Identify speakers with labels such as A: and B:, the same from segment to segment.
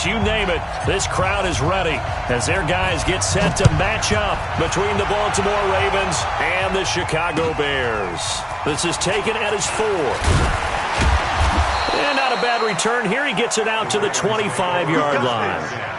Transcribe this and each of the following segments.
A: you name it, this crowd is ready as their guys get set to match up between the Baltimore Ravens and the Chicago Bears. This is taken at his 4. And not a bad return here. He gets it out to the 25-yard line.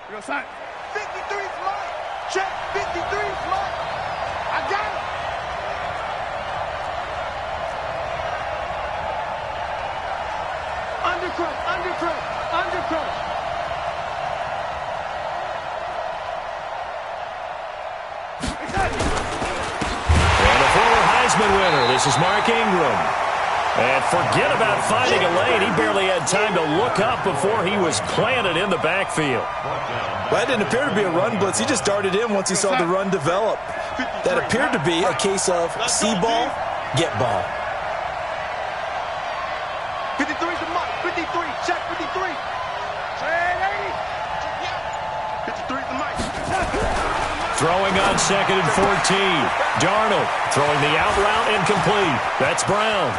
B: Real side. 53's mine. Check. 53's mine. I got it. Undercrush. Undercrush. Undercrush.
A: And a former Heisman winner. This is Mark Ingram. And forget about finding a lane. He barely had time to look up before he was planted in the backfield.
C: Well, that didn't appear to be a run blitz. He just darted in once he saw the run develop. That appeared to be a case of see ball, get ball.
B: 53's the mark. 53. Check 53. Check 80. 53's the mark.
A: Throwing on 2nd and 14. Darnold throwing the out route incomplete. That's Brown.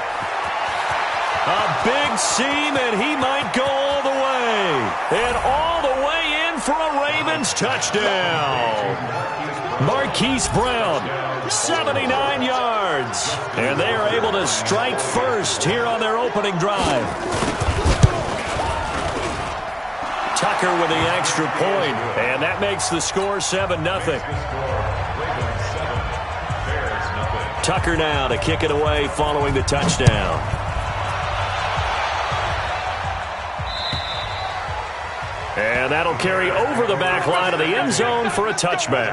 A: A big seam, and he might go all the way. And all the way in for a Ravens touchdown. Marquise Brown, 79 yards. And they are able to strike first here on their opening drive. Tucker with the extra point, and that makes the score 7-0. Tucker now to kick it away following the touchdown. And that'll carry over the back line of the end zone for a touchback.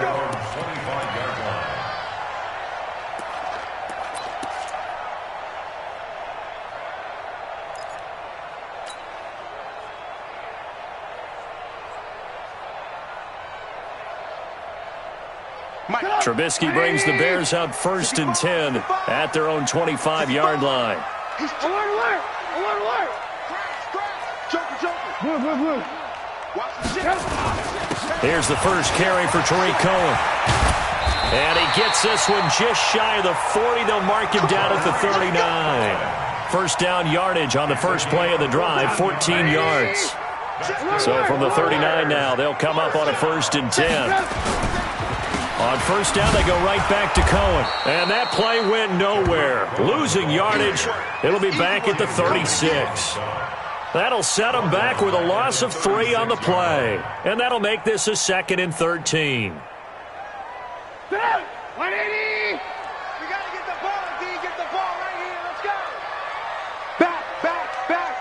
A: Trubisky brings the Bears up 1st and 10 at their own 25-yard line.
B: Alert! Alert! Alert! Joker! Joker! Blue! Blue! Blue!
A: Here's the first carry for Tariq Cohen. And he gets this one just shy of the 40. They'll mark him down at the 39. First down yardage on the first play of the drive, 14 yards. So from the 39 now, they'll come up on a 1st and 10. On first down, they go right back to Cohen. And that play went nowhere. Losing yardage. It'll be back at the 36. That'll set them back with a loss of 3 on the play. And that'll make this a 2nd and 13.
B: 180! We got to get the ball, D. Get the ball right here. Let's go. Back.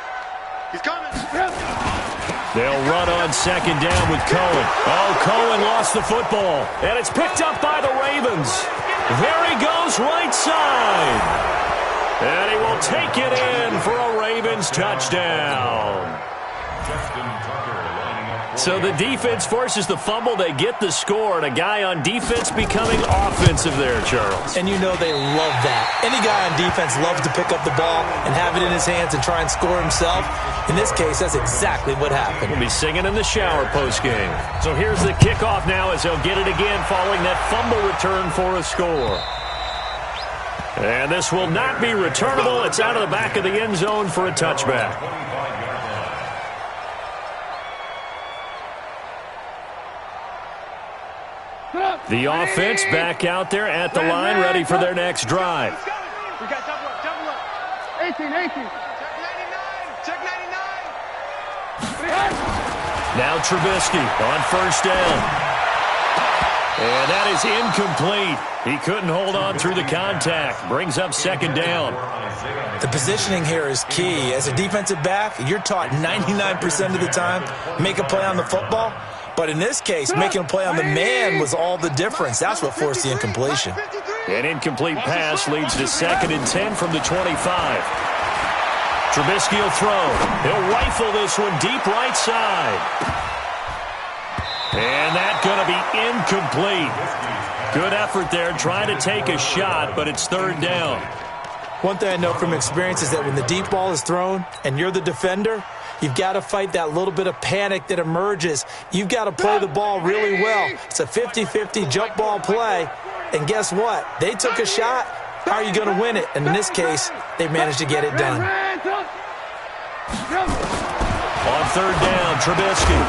B: He's coming.
A: They'll run on 2nd down with Cohen. Oh, Cohen lost the football. And it's picked up by the Ravens. There he goes right side. And he will take it in for a Ravens touchdown. So the defense forces the fumble. They get the score, and a guy on defense becoming offensive there, Charles.
C: And you know they love that. Any guy on defense loves to pick up the ball and have it in his hands and try and score himself. In this case, that's exactly what happened.
A: We'll be singing in the shower post-game. So here's the kickoff now as they'll get it again following that fumble return for a score. And this will not be returnable. It's out of the back of the end zone for a touchback. The offense back out there at the line, ready for their next drive.
B: We got double up. 18. Check 99.
A: Now Trubisky on first down. And that is incomplete. He couldn't hold on through the contact. Brings up 2nd down.
C: The positioning here is key. As a defensive back, you're taught 99% of the time, make a play on the football. But in this case, making a play on the man was all the difference. That's what forced the incompletion.
A: An incomplete pass leads to 2nd and 10 from the 25. Trubisky will throw. He'll rifle this one deep right side. And that's going to be incomplete. Good effort there trying to take a shot, but it's 3rd down.
C: One thing I know from experience is that when the deep ball is thrown and you're the defender, You've got to fight that little bit of panic that emerges. You've got to play the ball really well. It's a 50-50 jump ball play. And guess what? They took a shot. How are you going to win it? And in this case, they managed to get it done.
A: On third down, Trubisky.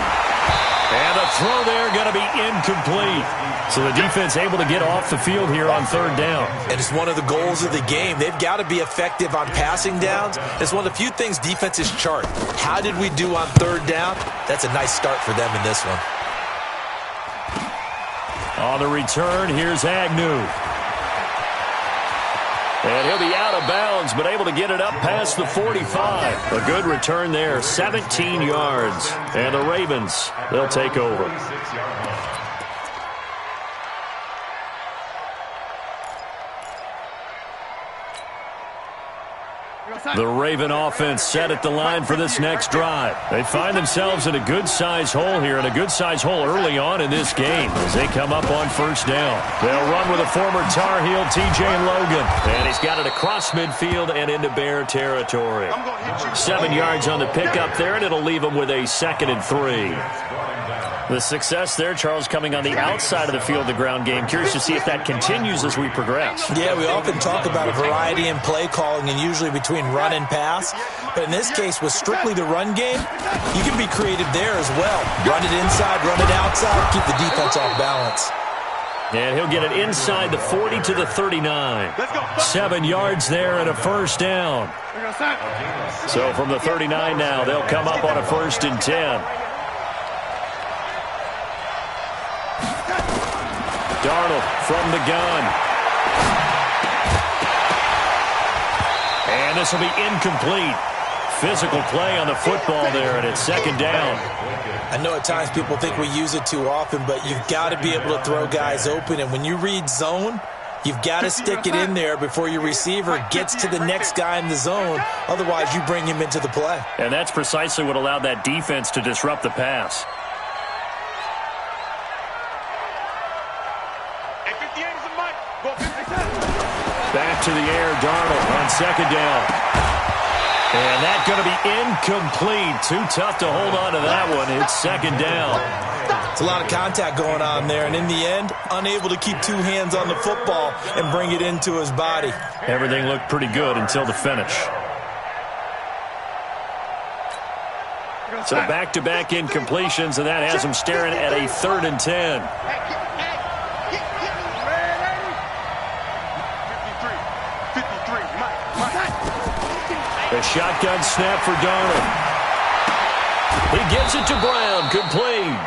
A: And the throw there going to be incomplete. So the defense able to get off the field here on third down.
C: And it's one of the goals of the game. They've got to be effective on passing downs. It's one of the few things defenses chart. How did we do on third down? That's a nice start for them in this one.
A: On the return, here's Agnew. And he'll be out of bounds, but able to get it up past the 45. A good return there, 17 yards. And the Ravens, they'll take over. The Raven offense set at the line for this next drive. They find themselves in a good-sized hole here, and a good-sized hole early on in this game as they come up on first down. They'll run with a former Tar Heel, T.J. Logan. And he's got it across midfield and into Bear territory. 7 yards on the pickup there, and it'll leave them with a 2nd and 3. The success there, Charles, coming on the outside of the field, the ground game. Curious to see if that continues as we progress.
C: Yeah, we often talk about a variety in play calling and usually between run and pass. But in this case, with strictly the run game, you can be creative there as well. Run it inside, run it outside, keep the defense off balance.
A: And he'll get it inside the 40 to the 39. 7 yards there and a first down. So from the 39 now, they'll come up on a 1st and 10. Darnold from the gun. And this will be incomplete. Physical play on the football there, and it's 2nd down.
C: I know at times people think we use it too often, but you've got to be able to throw guys open. And when you read zone, you've got to stick it in there before your receiver gets to the next guy in the zone. Otherwise, you bring him into the play.
A: And that's precisely what allowed that defense to disrupt the pass. Back to the air, Darnold on 2nd down. And that's going to be incomplete. Too tough to hold on to that one. It's 2nd down.
C: It's a lot of contact going on there, and in the end, unable to keep 2 hands on the football and bring it into his body.
A: Everything looked pretty good until the finish. So back-to-back incompletions, and that has him staring at a 3rd and 10. A shotgun snap for Darnold. He gives it to Brown, complete.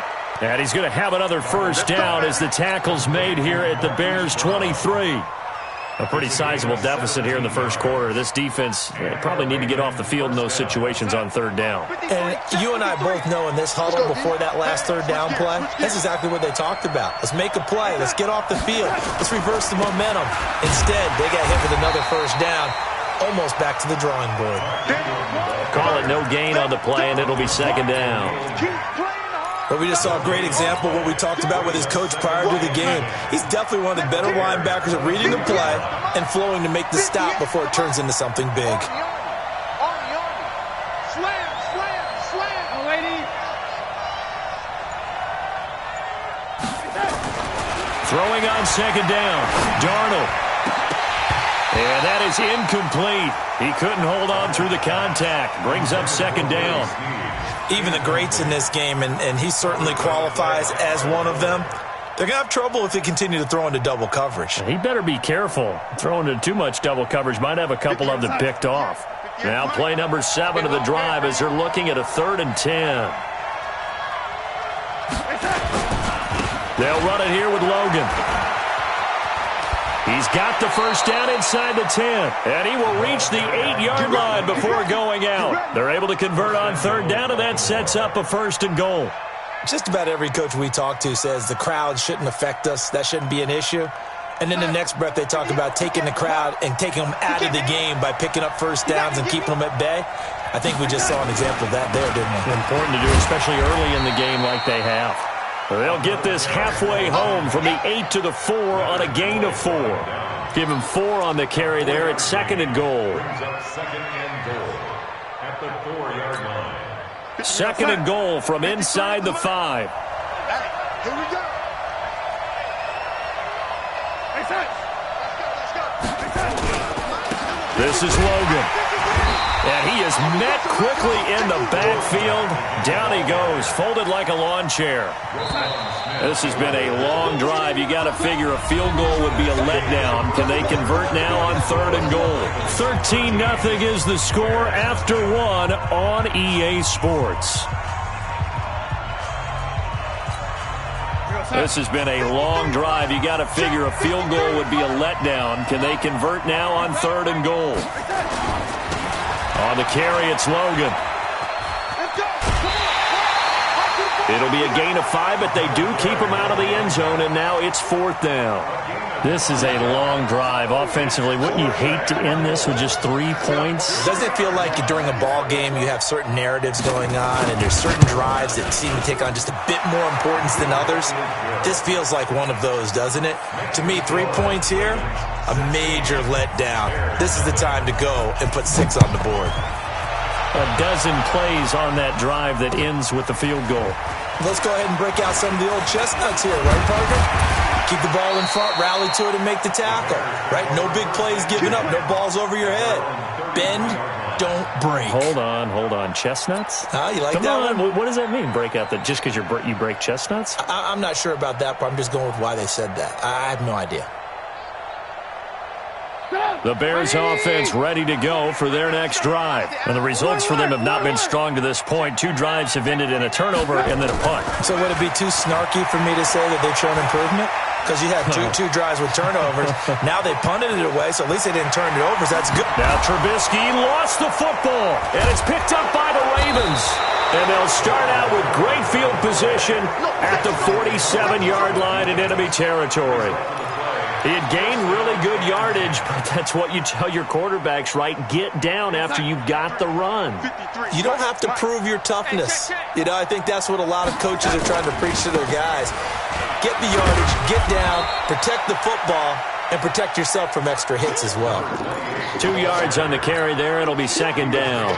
A: And he's going to have another first down as the tackle's made here at the Bears' 23. A pretty sizable deficit here in the first quarter. This defense probably need to get off the field in those situations on 3rd down.
C: And you and I both know in this huddle before that last 3rd down play, that's exactly what they talked about. Let's make a play. Let's get off the field. Let's reverse the momentum. Instead, they got hit with another first down. Almost back to the drawing board.
A: Call it no gain on the play, and it'll be 2nd down.
C: But we just saw a great example of what we talked about with his coach prior to the game. He's definitely one of the better linebackers at reading the play and flowing to make the stop before it turns into something big.
A: Throwing on 2nd down, Darnold. And that is incomplete. He couldn't hold on through the contact. Brings up 2nd down.
C: Even the greats in this game, and he certainly qualifies as one of them, they're going to have trouble if they continue to throw into double coverage.
A: He better be careful. Throwing into too much double coverage might have a couple of them picked off. Now play number 7 of the drive as they're looking at a 3rd and 10. They'll run it here with Logan. He's got the first down inside the 10, and he will reach the 8-yard line before going out. They're able to convert on 3rd down, and that sets up a 1st and goal.
C: Just about every coach we talk to says the crowd shouldn't affect us. That shouldn't be an issue. And then the next breath they talk about taking the crowd and taking them out of the game by picking up first downs and keeping them at bay. I think we just saw an example of that there, didn't we?
A: Important to do, especially early in the game like they have. They'll get this halfway home from the 8 to the 4 on a gain of 4. Give him 4 on the carry there at 2nd and goal.
D: Second and goal at the 4-yard line.
A: Second and goal from inside the 5.
B: Here we go.
A: This is Logan. And he is met quickly in the backfield. Down he goes, folded like a lawn chair. This has been a long drive. You got to figure a field goal would be a letdown. Can they convert now on third and goal? 13-0 is the score after 1 on EA Sports. This has been a long drive. You got to figure a field goal would be a letdown. Can they convert now on third and goal? On the carry, it's Logan. It'll be a gain of 5, but they do keep him out of the end zone, and now it's 4th down. This is a long drive. Offensively, wouldn't you hate to end this with just 3 points?
C: Doesn't it feel like during a ball game you have certain narratives going on and there's certain drives that seem to take on just a bit more importance than others? This feels like one of those, doesn't it? To me, 3 points here, a major letdown. This is the time to go and put 6 on the board.
A: A dozen plays on that drive that ends with the field goal.
C: Let's go ahead and break out some of the old chestnuts here, right, Parker? Keep the ball in front, rally to it, and make the tackle, right? No big plays given up, no balls over your head. Bend, don't break.
A: Hold on. Chestnuts?
C: You like
A: Come
C: that
A: on.
C: one?
A: What does that mean, break out that just because you break chestnuts?
C: I'm not sure about that, but I'm just going with why they said that. I have no idea.
A: The Bears offense ready to go for their next drive. And the results for them have not been strong to this point. 2 drives have ended in a turnover and then a punt.
C: So would it be too snarky for me to say that they've shown improvement? Because you had two drives with turnovers. Now they punted it away, so at least they didn't turn it over, so that's good.
A: Now Trubisky lost the football, and it's picked up by the Ravens. And they'll start out with great field position at the 47-yard line in enemy territory. He had gained really good yardage, but that's what you tell your quarterbacks, right? Get down after you've got the run.
C: You don't have to prove your toughness. I think that's what a lot of coaches are trying to preach to their guys. Get the yardage, get down, protect the football, and protect yourself from extra hits as well.
A: 2 yards on the carry there. It'll be second down.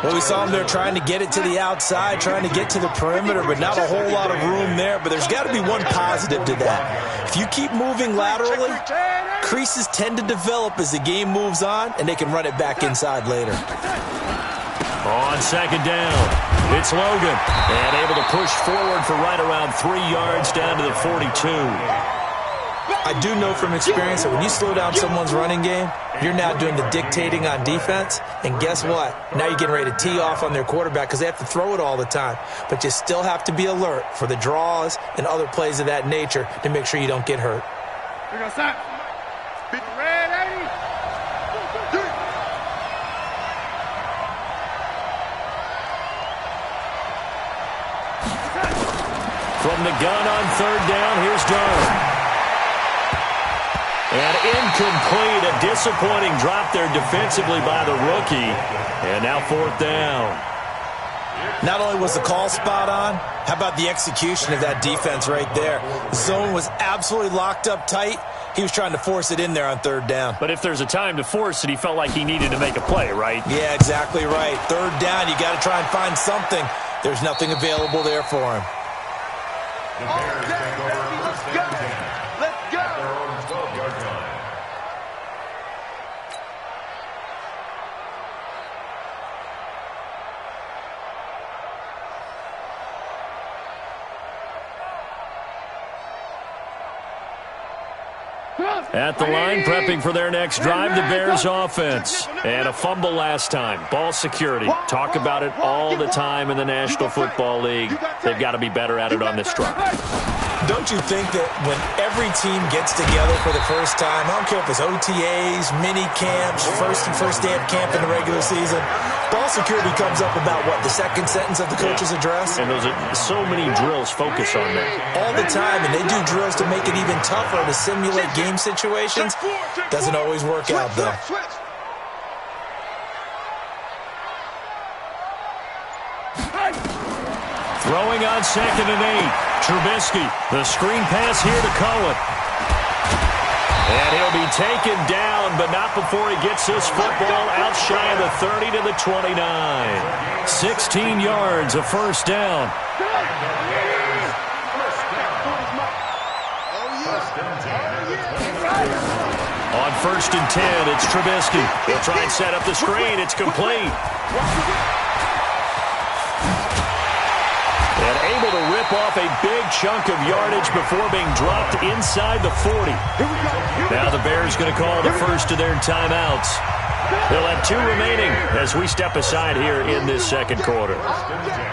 C: Well, we saw them there trying to get it to the outside, trying to get to the perimeter, but not a whole lot of room there. But there's got to be one positive to that. If you keep moving laterally, creases tend to develop as the game moves on, and they can run it back inside later.
A: On second down, it's Logan, and able to push forward for right around 3 yards down to the 42.
C: I do know from experience that when you slow down someone's running game, you're now doing the dictating on defense. And guess what? Now you're getting ready to tee off on their quarterback because they have to throw it all the time. But you still have to be alert for the draws and other plays of that nature to make sure you don't get hurt.
B: We're going to stop. Big red 80.
A: From the gun on third down, here's Darnold. And incomplete, a disappointing drop there defensively by the rookie. And now 4th down.
C: Not only was the call spot on, how about the execution of that defense right there? The zone was absolutely locked up tight. He was trying to force it in there on third down.
A: But if there's a time to force it, he felt like he needed to make a play, right?
C: Yeah, exactly right. Third down, you got to try and find something. There's nothing available there for him.
B: Let's go. Let's go.
A: At the line, prepping for their next drive, the Bears offense. And a fumble last time. Ball security. Talk about it all the time in the National Football League. They've got to be better at it on this drive.
C: Don't you think that when every team gets together for the first time, I don't care if it's OTAs, mini camps, first day of camp in the regular season, ball security comes up about, what, the second sentence of the coach's address?
A: And those are so many drills focus on that.
C: All the time, and they do drills to make it even tougher to simulate game situations. Doesn't always work out, though.
A: Throwing on 2nd and 8. Trubisky, the screen pass here to Cohen. And he'll be taken down, but not before he gets this football out shy of the 30 to the 29. 16 yards, a first down. On 1st and 10, it's Trubisky. He'll try and set up the screen. It's complete. And able to rip off a big chunk of yardage before being dropped inside the 40. Now the Bears going to call the first of their timeouts. They'll have 2 remaining as we step aside here in this second quarter.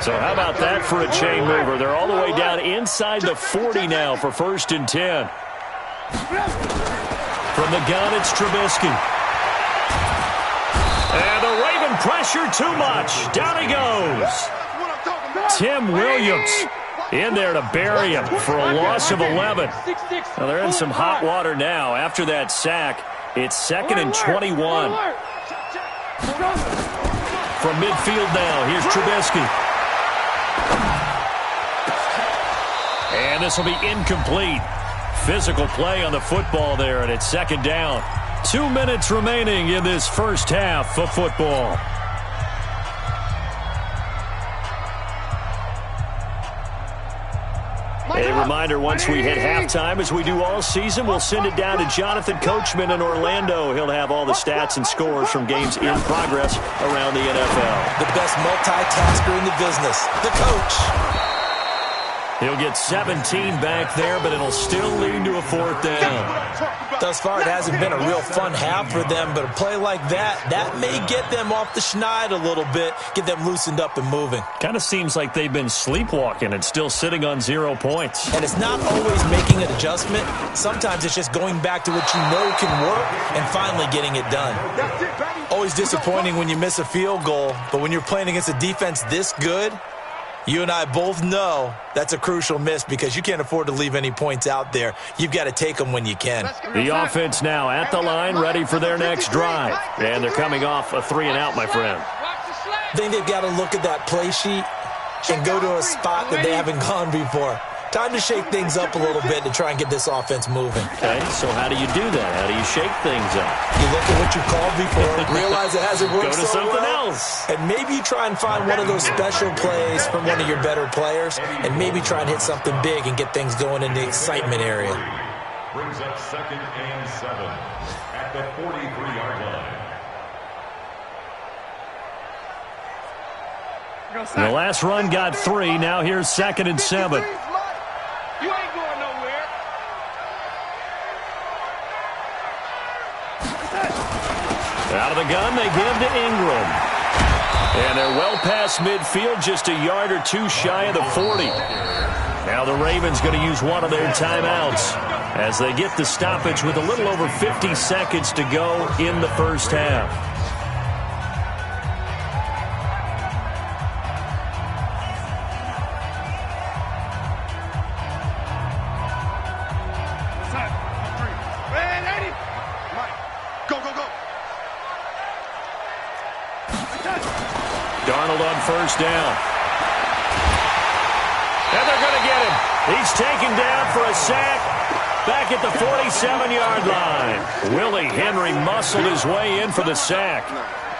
A: So how about that for a chain mover? They're all the way down inside the 40 now for 1st and 10. From the gun, it's Trubisky. And the Raven pressure too much. Down he goes. Tim Williams in there to bury him for a loss of 11. Now they're in some hot water now. After that sack, it's 2nd and 21. From midfield now, here's Trubisky. And this will be incomplete. Physical play on the football there, and it's 2nd down. 2 minutes remaining in this first half of football. A reminder, once we hit halftime, as we do all season, we'll send it down to Jonathan Coachman in Orlando. He'll have all the stats and scores from games in progress around the NFL.
C: The best multitasker in the business, the coach.
A: He'll get 17 back there, but it'll still lead to a 4th down.
C: Thus far, it hasn't been a real fun half for them, but a play like that may get them off the schneid a little bit, get them loosened up and moving.
A: Kind of seems like they've been sleepwalking and still sitting on 0 points.
C: And it's not always making an adjustment. Sometimes it's just going back to what you know can work and finally getting it done. Always disappointing when you miss a field goal, but when you're playing against a defense this good, you and I both know that's a crucial miss because you can't afford to leave any points out there. You've got to take them when you can.
A: The offense now at the line, ready for their next drive. And they're coming off a 3-and-out, my friend.
C: I think they've got to look at that play sheet and go to a spot that they haven't gone before. Time to shake things up a little bit to try and get this offense moving.
A: Okay, so how do you do that? How do you shake things up?
C: You look at what you called before, realize it hasn't worked
A: so
C: well.
A: Go to something else.
C: And maybe you try and find one of those special plays from one of your better players, and maybe try and hit something big and get things going in the excitement area.
D: Brings up 2nd and 7 at the 43-yard line.
A: The last run got 3. Now here's 2nd and 7.
B: You ain't going nowhere.
A: Out of the gun, they give to Ingram. And they're well past midfield, just a yard or 2 shy of the 40. Now the Ravens going to use one of their timeouts as they get the stoppage with a little over 50 seconds to go in the first half. Darnold on 1st down. And they're going to get him. He's taken down for a sack back at the 47-yard line. Willie Henry muscled his way in for the sack.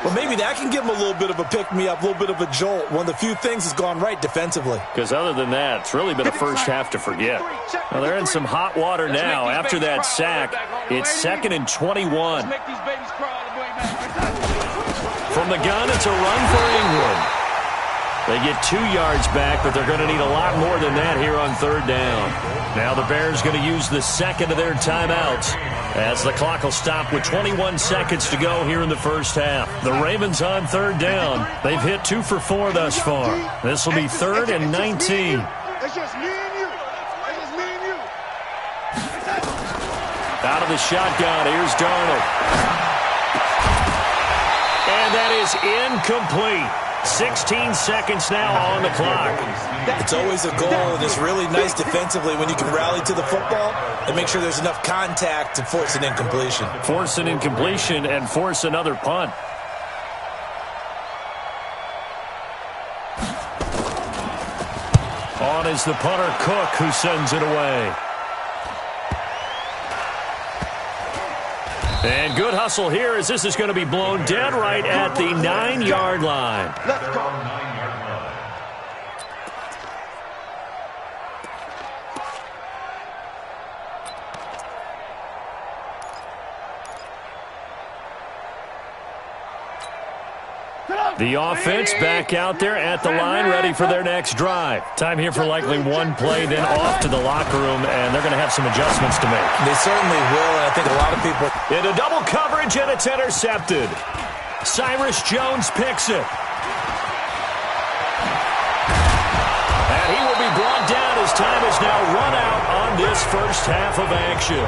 C: Well, maybe that can give him a little bit of a pick-me-up, a little bit of a jolt. One of the few things that's gone right defensively.
A: Because other than that, it's really been a first half to forget. Well, they're in some hot water now. After that sack, it's 2nd and 21. From the gun, it's a run for Ingram. They get 2 yards back, but they're going to need a lot more than that here on 3rd down. Now the Bears going to use the 2nd of their timeouts as the clock will stop with 21 seconds to go here in the first half. The Ravens on 3rd down. They've hit 2 for 4 thus far. This will be 3rd and 19.
B: It's just me and you. It's just me and you.
A: Out of the shotgun, here's Darnold. And that is incomplete. 16 seconds now on the clock.
C: It's always a goal, and it's really nice defensively when you can rally to the football and make sure there's enough contact to force an incompletion.
A: Force an incompletion and force another punt. On is the punter, Cook, who sends it away. And good hustle here as this is going to be blown dead right at the 9-yard line.
B: Let's go.
A: The offense back out there at the line, ready for their next drive. Time here for likely one play, then off to the locker room, and they're going to have some adjustments to make.
C: They certainly will, and I think a lot of people...
A: Into double coverage, and it's intercepted. Cyrus Jones picks it. And he will be brought down as time is now run out on this first half of action.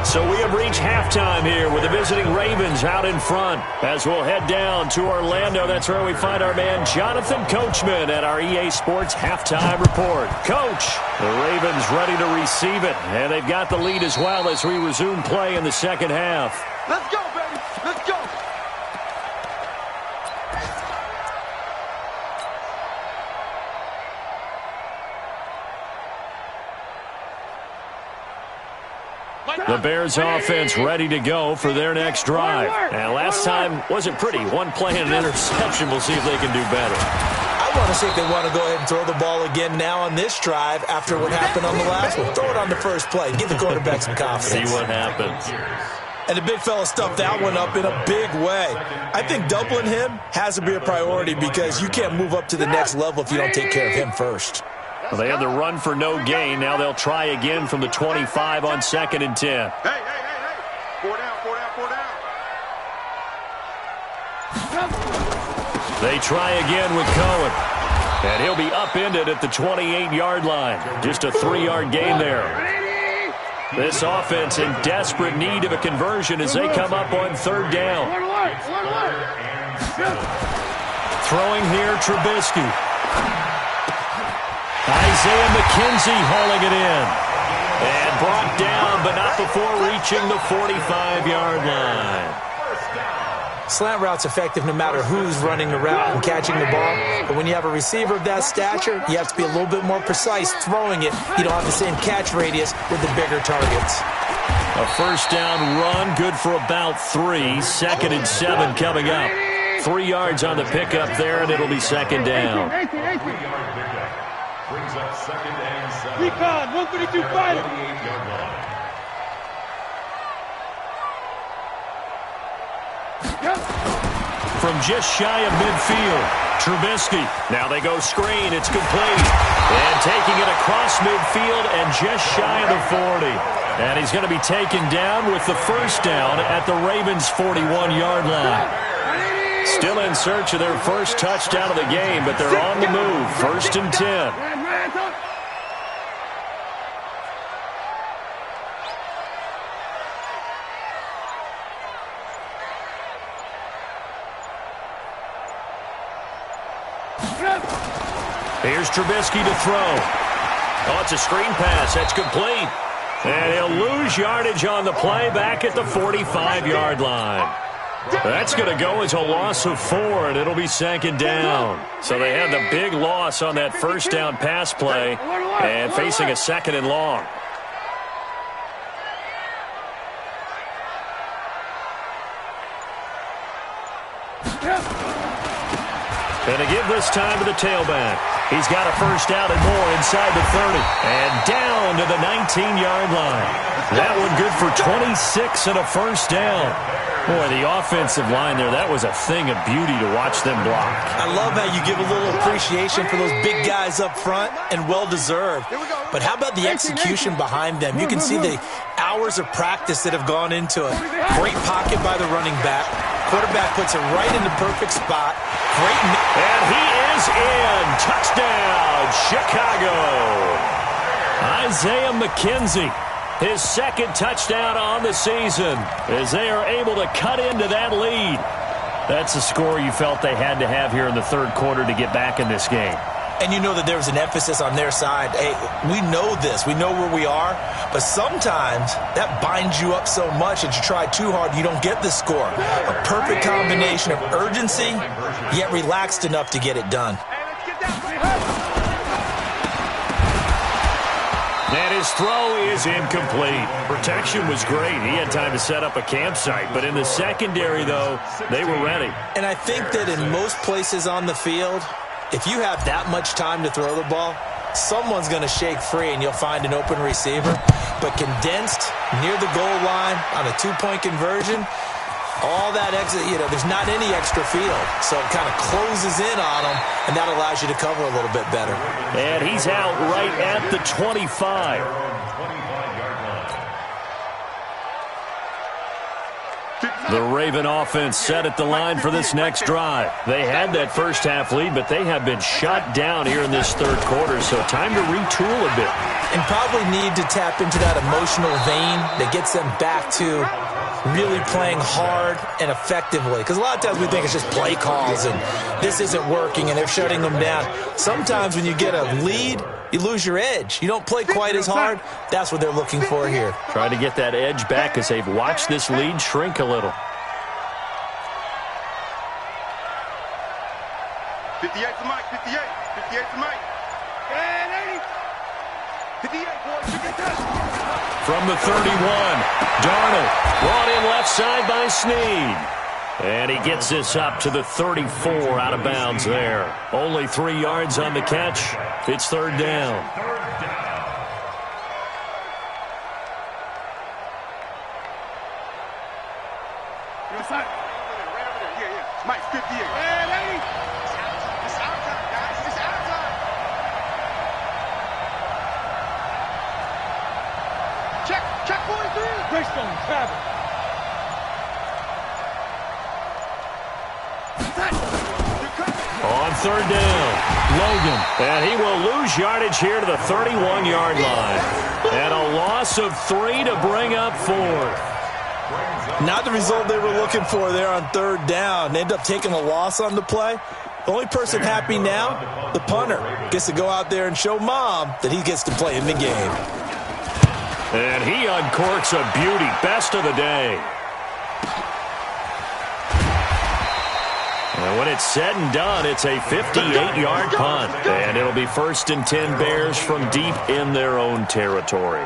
A: So we have reached halftime here with the visiting Ravens out in front. As we'll head down to Orlando, that's where we find our man Jonathan Coachman at our EA Sports Halftime Report. Coach, the Ravens ready to receive it, and they've got the lead as well as we resume play in the second half.
B: Let's go, baby. Let's go.
A: The Bears offense ready to go for their next drive. And last time wasn't pretty. One play and an interception. We'll see if they can do better.
C: I want to see if they want to go ahead and throw the ball again now on this drive after what happened on the last one. Throw it on the first play. Give the quarterback some confidence.
A: See what happens.
C: And the big fella stuffed that one up in a big way. I think doubling him has to be a priority because you can't move up to the next level if you don't take care of him first.
A: Well, they had the run for no gain. Now they'll try again from the 25 on 2nd and 10.
B: Hey. 4 down.
A: They try again with Cohen. And he'll be upended at the 28-yard line. Just a 3-yard gain there. This offense in desperate need of a conversion as they come up on 3rd down. Throwing here, Trubisky. Isaiah McKenzie hauling it in. And brought down, but not before reaching the 45-yard line.
C: Slant route's effective no matter who's running the route and catching the ball. But when you have a receiver of that stature, you have to be a little bit more precise throwing it. You don't have the same catch radius with the bigger targets.
A: A first down run, good for about 3. 2nd and 7 coming up. 3 yards on the pickup there, and it'll be 2nd down.
D: Brings up 2nd and 7.
B: Recon, 152 fighter.
A: From just shy of midfield, Trubisky. Now they go screen. It's complete. And taking it across midfield and just shy of the 40. And he's going to be taken down with the first down at the Ravens' 41-yard line. Still in search of their first touchdown of the game, but they're on the move. 1st and 10. Here's Trubisky to throw. Oh, it's a screen pass. That's complete. And he'll lose yardage on the play back at the 45-yard line. That's going to go as a loss of 4, and it'll be 2nd down. So they had the big loss on that first down pass play and facing a 2nd and long. And to give this time to the tailback. He's got a first down and more inside the 30. And down to the 19-yard line. That one good for 26 and a first down. Boy, the offensive line there, that was a thing of beauty to watch them block.
C: I love how you give a little appreciation for those big guys up front, and well-deserved. But how about the execution behind them? You can see the hours of practice that have gone into it. Great pocket by the running back. Quarterback puts it right in the perfect spot. Great.
A: And he is in. Touchdown, Chicago. Isaiah McKenzie. His 2nd touchdown on the season as they are able to cut into that lead. That's a score you felt they had to have here in the 3rd quarter to get back in this game.
C: And you know that there was an emphasis on their side. Hey, we know this. We know where we are. But sometimes that binds you up so much that you try too hard, you don't get the score. A perfect combination of urgency, yet relaxed enough to get it done.
A: And his throw is incomplete. Protection was great. He had time to set up a campsite. But in the secondary, though, they were ready.
C: And I think that in most places on the field, if you have that much time to throw the ball, someone's going to shake free and you'll find an open receiver. But condensed near the goal line on a two-point conversion, all that exit, there's not any extra field. So it kind of closes in on them, and that allows you to cover a little bit better.
A: And he's out right at the 25. The Raven offense set at the line for this next drive. They had that first half lead, but they have been shut down here in this third quarter, so time to retool a bit.
C: And probably need to tap into that emotional vein that gets them back to really playing hard and effectively. Because a lot of times we think it's just play calls and this isn't working and they're shutting them down. Sometimes when you get a lead, you lose your edge. You don't play quite as hard. That's what they're looking for here.
A: Trying to get that edge back as they've watched this lead shrink a little.
B: 58 to Mike, 58. 58 to Mike. And 80. 58, boys. You get that.
A: From the 31, Darnold brought in left side by Snead. And he gets this up to the 34 out of bounds there. Only 3 yards on the catch. It's third down.
B: Mike, 58. And 80. It's our time, guys. It's our time. Check 43. Greystone, travel.
A: On third down, Logan. And he will lose yardage here to the 31-yard line. And a loss of 3 to bring up fourth.
C: Not the result they were looking for there on third down. They end up taking a loss on the play. The only person happy now, the punter, gets to go out there and show mom that he gets to play in the game.
A: And he uncorks a beauty. Best of the day. And when it's said and done, it's a 58-yard punt. And it'll be 1st and 10 Bears from deep in their own territory.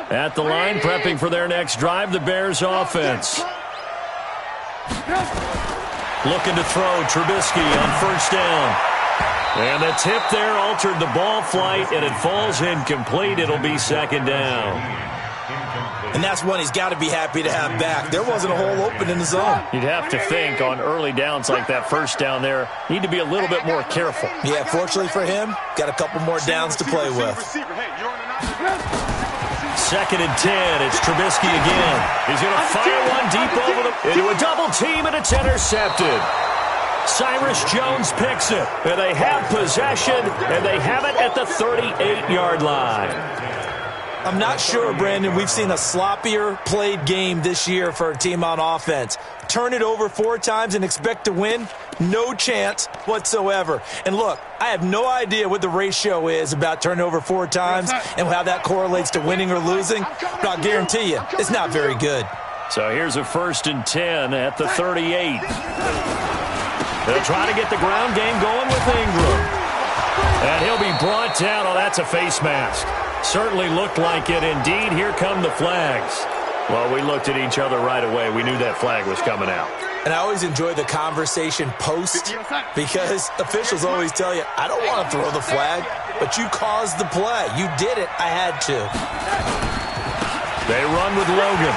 A: At the line, prepping for their next drive, the Bears offense. Looking to throw, Trubisky on first down. And the tip there altered the ball flight, and it falls incomplete. It'll be second down.
C: And that's one he's got to be happy to have back. There wasn't a hole open in the zone.
A: You'd have to think on early downs like that first down there, need to be a little bit more careful.
C: Yeah, fortunately for him, got a couple more downs to play with.
A: 2nd and 10. It's Trubisky again. He's going to fire one deep over into a double team, and it's intercepted. Cyrus Jones picks it, and they have possession, and they have it at the 38-yard line.
C: I'm not sure, Brandon, we've seen a sloppier played game this year for a team on offense. Turn it over 4 times and expect to win? No chance whatsoever. And look, I have no idea what the ratio is about turning over 4 times and how that correlates to winning or losing, but I'll guarantee you it's not very good.
A: So here's a 1st and 10 at the 38. They'll try to get the ground game going with Ingram. And he'll be brought down. Oh, that's a face mask. Certainly looked like it. Indeed, here come the flags. Well, we looked at each other right away. We knew that flag was coming out.
C: And I always enjoy the conversation post because officials always tell you, I don't want to throw the flag, but you caused the play. You did it. I had to.
A: They run with Logan.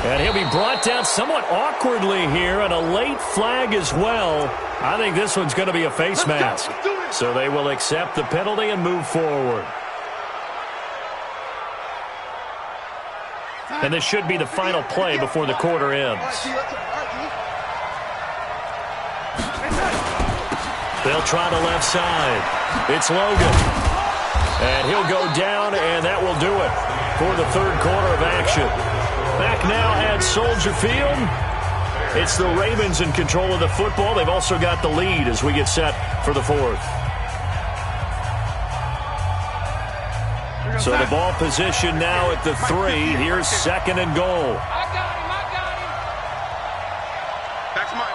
A: And he'll be brought down somewhat awkwardly here, and a late flag as well. I think this one's going to be a face mask. So they will accept the penalty and move forward. And this should be the final play before the quarter ends. They'll try the left side. It's Logan. And he'll go down, and that will do it for the third quarter of action. Back now at Soldier Field. It's the Ravens in control of the football. They've also got the lead as we get set for the fourth. So the ball position now at the 3. Here's 2nd and goal.
B: I got him. Back's mine.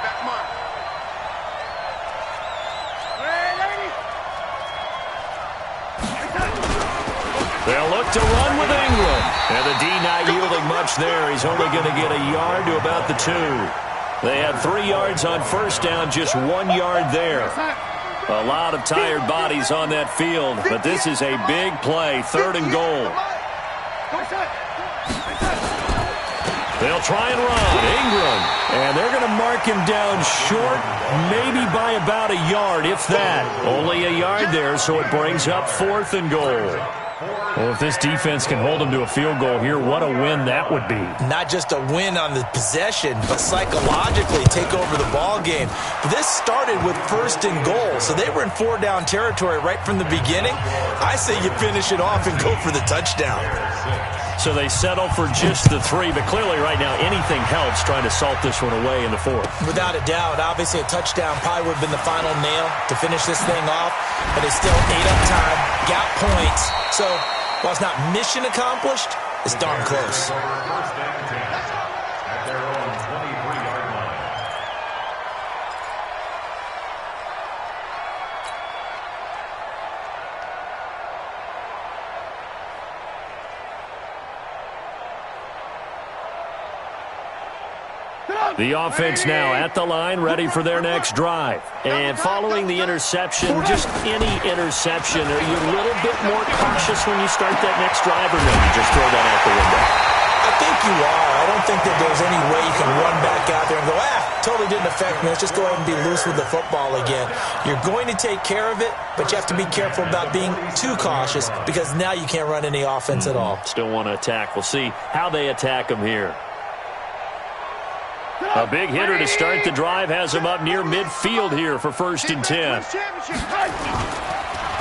A: They'll look to run with Ingram. And the D not yielding much there. He's only going to get a yard to about the 2. They had 3 yards on first down, just 1 yard there. A lot of tired bodies on that field, but this is a big play, 3rd and goal. They'll try and run. Ingram. And they're going to mark him down short, maybe by about a yard, if that. Only a yard there, so it brings up 4th and goal. Well, if this defense can hold them to a field goal here, what a win that would be.
C: Not just a win on the possession, but psychologically take over the ball game. This started with 1st and goal, so they were in 4-down territory right from the beginning. I say you finish it off and go for the touchdown.
A: So they settle for just the 3, but clearly right now anything helps trying to salt this one away in the 4th.
C: Without a doubt, obviously a touchdown probably would have been the final nail to finish this thing off, but they still ate up time, got points. So while it's not mission accomplished, it's darn close.
D: At their own 23-yard line.
A: The offense now at the line, ready for their next drive. And following the interception, just any interception, are you a little bit more cautious when you start that next drive, or no, you just throw that out the window?
C: I think you are. I don't think that there's any way you can run back out there and go, totally didn't affect me. Let's just go ahead and be loose with the football again. You're going to take care of it, but you have to be careful about being too cautious because now you can't run any offense at all.
A: Still want to attack. We'll see how they attack them here. A big hitter to start the drive has him up near midfield here for 1st and 10.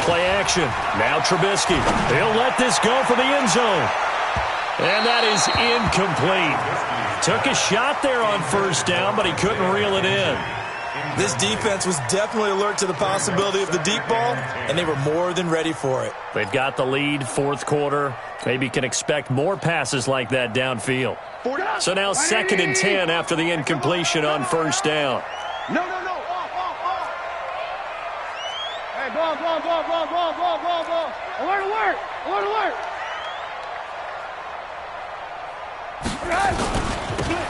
A: Play action. Now Trubisky. He'll let this go for the end zone. And that is incomplete. Took a shot there on 1st down, but he couldn't reel it in.
C: This defense was definitely alert to the possibility of the deep ball, and they were more than ready for it.
A: They've got the lead, 4th quarter. Maybe can expect more passes like that downfield. So now 2nd and 10 after the incompletion on 1st down.
B: No. Off. Hey, ball. Alert.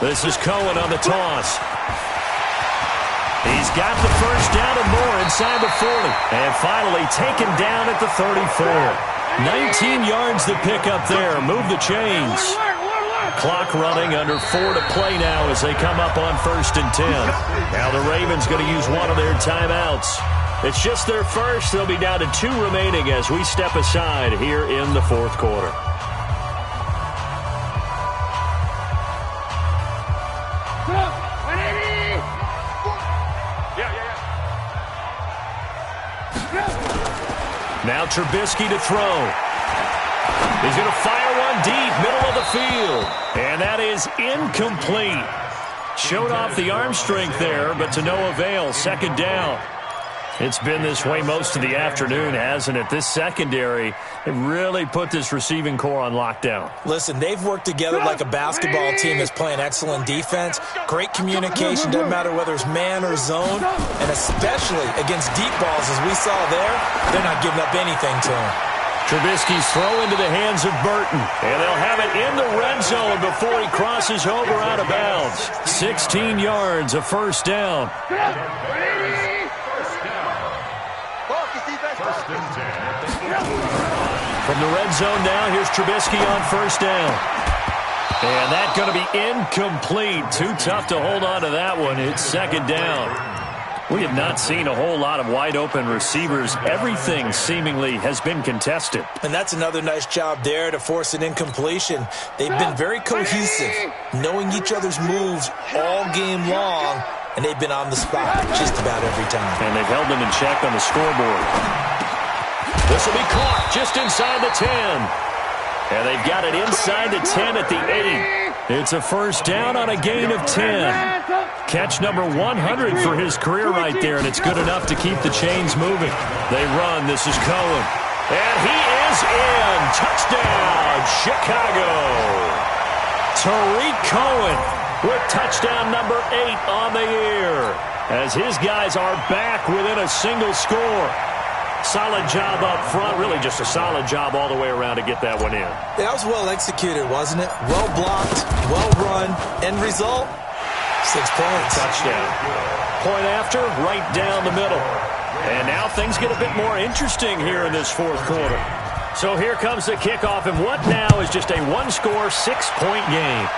A: This is Cohen on the toss. He's got the 1st down and more inside the 40. And finally taken down at the 34. 19 yards to pick up there. Move the chains. Clock running, under 4 to play now as they come up on 1st and 10. Now the Ravens going to use one of their timeouts. It's just their first. They'll be down to 2 remaining as we step aside here in the 4th quarter. Now Trubisky to throw. He's going to fire one deep, middle of the field. And that is incomplete. Showed off the arm strength there, but to no avail. 2nd down. It's been this way most of the afternoon, hasn't it? This secondary, it really put this receiving core on lockdown.
C: Listen, they've worked together like a basketball team that's playing excellent defense. Great communication, doesn't matter whether it's man or zone. And especially against deep balls, as we saw there, they're not giving up anything to them.
A: Trubisky's throw into the hands of Burton. And they'll have it in the red zone before he crosses over out of bounds. 16 yards, a 1st down. From the red zone now, here's Trubisky on 1st down. And that's going to be incomplete. Too tough to hold on to that one. It's 2nd down. We have not seen a whole lot of wide-open receivers. Everything seemingly has been contested.
C: And that's another nice job there to force an incompletion. They've been very cohesive, knowing each other's moves all game long, and they've been on the spot just about every time.
A: And they've held them in check on the scoreboard. This will be caught just inside the 10. And they've got it inside the 10 at the 8. It's a 1st down on a gain of 10. Catch number 100 for his career right there, and it's good enough to keep the chains moving. They run. This is Cohen. And he is in. Touchdown, Chicago. Tariq Cohen with touchdown number 8 on the year, as his guys are back within a single score. Solid job up front. Really just a solid job all the way around to get that one in.
C: That was well executed, wasn't it? Well blocked, well run. End result, 6 points.
A: Touchdown. Point after, right down the middle. And now things get a bit more interesting here in this fourth quarter. So here comes the kickoff, and what now is just a one-score, 6-point game.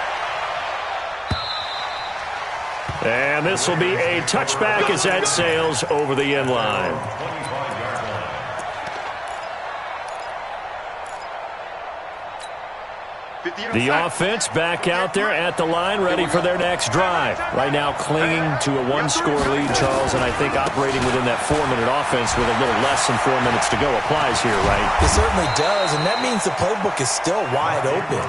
A: And this will be a touchback as that sails over the end line. The offense back out there at the line, ready for their next drive. Right now clinging to a one-score lead, Charles, and I think operating within that 4-minute offense with a little less than 4 minutes to go applies here, right?
C: It certainly does, and that means the playbook is still wide open.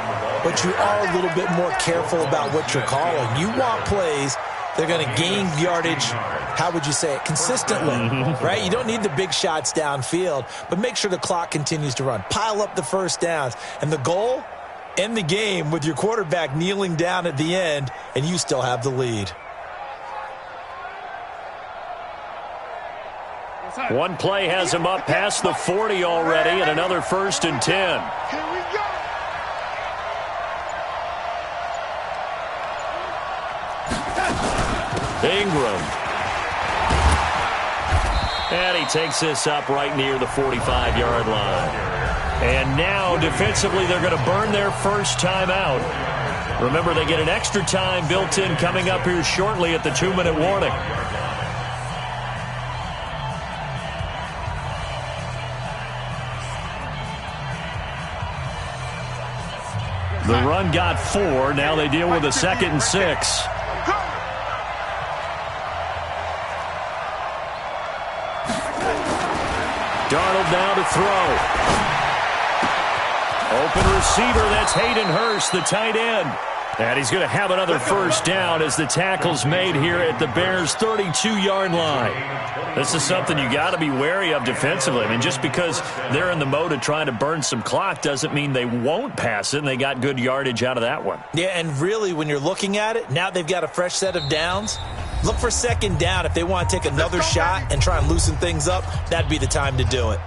C: But you are a little bit more careful about what you're calling. You want plays they're going to gain yardage, how would you say it, consistently, right? You don't need the big shots downfield, but make sure the clock continues to run. Pile up the first downs. And the goal, end the game with your quarterback kneeling down at the end, and you still have the lead.
A: One play has him up past the 40 already, and another 1st and 10.
B: Here we go.
A: Ingram. And he takes this up right near the 45-yard line. And now, defensively, they're going to burn their first time out. Remember, they get an extra time built in coming up here shortly at the 2-minute warning. The run got 4. Now they deal with a 2nd and 6. Darnold now to throw. Open receiver, that's Hayden Hurst, the tight end. And he's going to have another first down as the tackle's made here at the Bears' 32-yard line. This is something you got to be wary of defensively. I mean, just because they're in the mode of trying to burn some clock doesn't mean they won't pass it, and they got good yardage out of that one.
C: Yeah, and really, when you're looking at it, now they've got a fresh set of downs. Look for 2nd down. If they want to take another shot and try and loosen things up, that'd be the time to do it.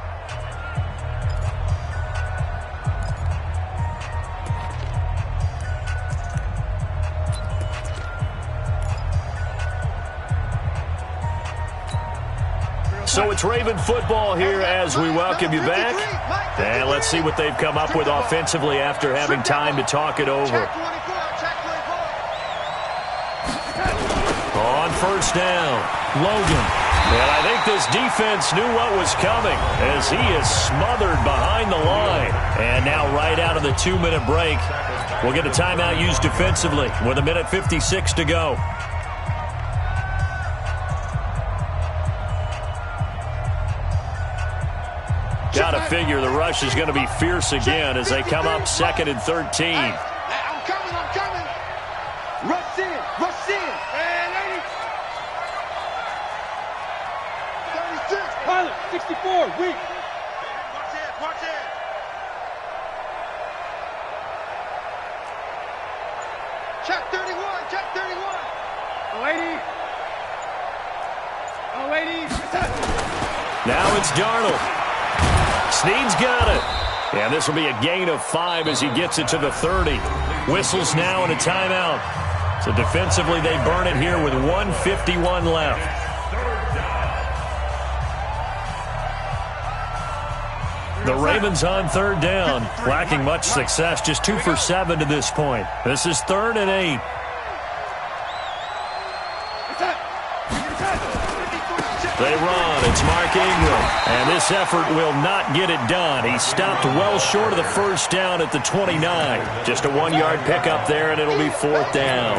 A: So it's Raven football here as we welcome you back. And let's see what they've come up with offensively after having time to talk it over. On first down, Logan. And I think this defense knew what was coming as he is smothered behind the line. And now right out of the 2-minute break, we'll get a timeout used defensively with 1:56 to go. Got to figure the rush is going to be fierce again as they come up 2nd and 13.
B: I'm coming. Rush in. And 80. 36. Pilot, 64, weak. Watch it. Check 31. Oh, 80.
A: Now it's Darnold. Snead's got it. And this will be a gain of 5 as he gets it to the 30. Whistles now and a timeout. So defensively, they burn it here with 1:51 left. The Ravens on 3rd down, lacking much success, just 2 for 7 to this point. This is 3rd and 8. They run. It's Mark Ingram. And this effort will not get it done. He stopped well short of the first down at the 29. Just a 1-yard pickup there, and it'll be 4th down.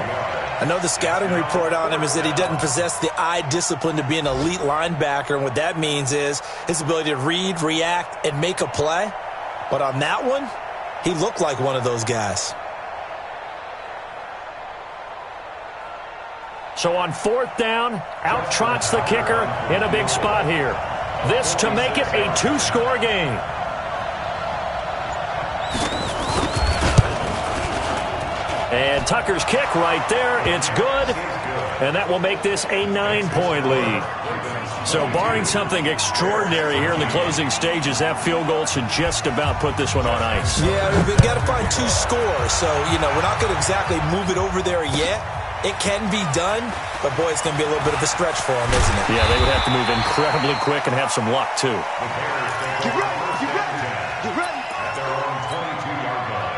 C: I know the scouting report on him is that he doesn't possess the eye discipline to be an elite linebacker, and what that means is his ability to read, react, and make a play. But on that one, he looked like one of those guys.
A: So on 4th down, out trots the kicker in a big spot here. This to make it a 2-score game. And Tucker's kick right there. It's good. And that will make this a 9-point lead. So barring something extraordinary here in the closing stages, that field goal should just about put this one on ice.
C: Yeah, we've got to find 2 scores. So, we're not going to exactly move it over there yet. It can be done, but, boy, it's going to be a little bit of a stretch for them, isn't it?
A: Yeah, they would have to move incredibly quick and have some luck, too.
B: Get ready, get ready, get ready.
D: At their own 22-yard line.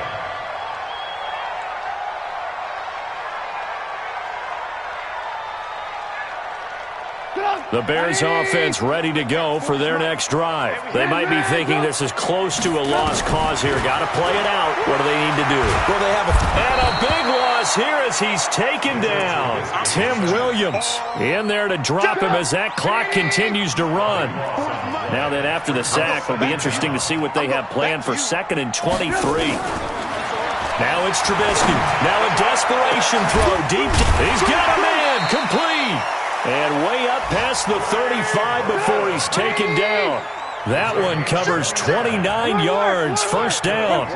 A: The Bears offense ready to go for their next drive. They might be thinking this is close to a lost cause here. Got to play it out. What do they need to do?
C: Well, they have
A: And a big loss here as he's taken down. Tim Williams in there to drop him as that clock continues to run. Now then, after the sack, it'll be interesting to see what they have planned for 2nd and 23. Now it's Trubisky. Now a desperation throw deep. He's got a man. Complete. And way up past the 35 before he's taken down. That one covers 29 yards. First down.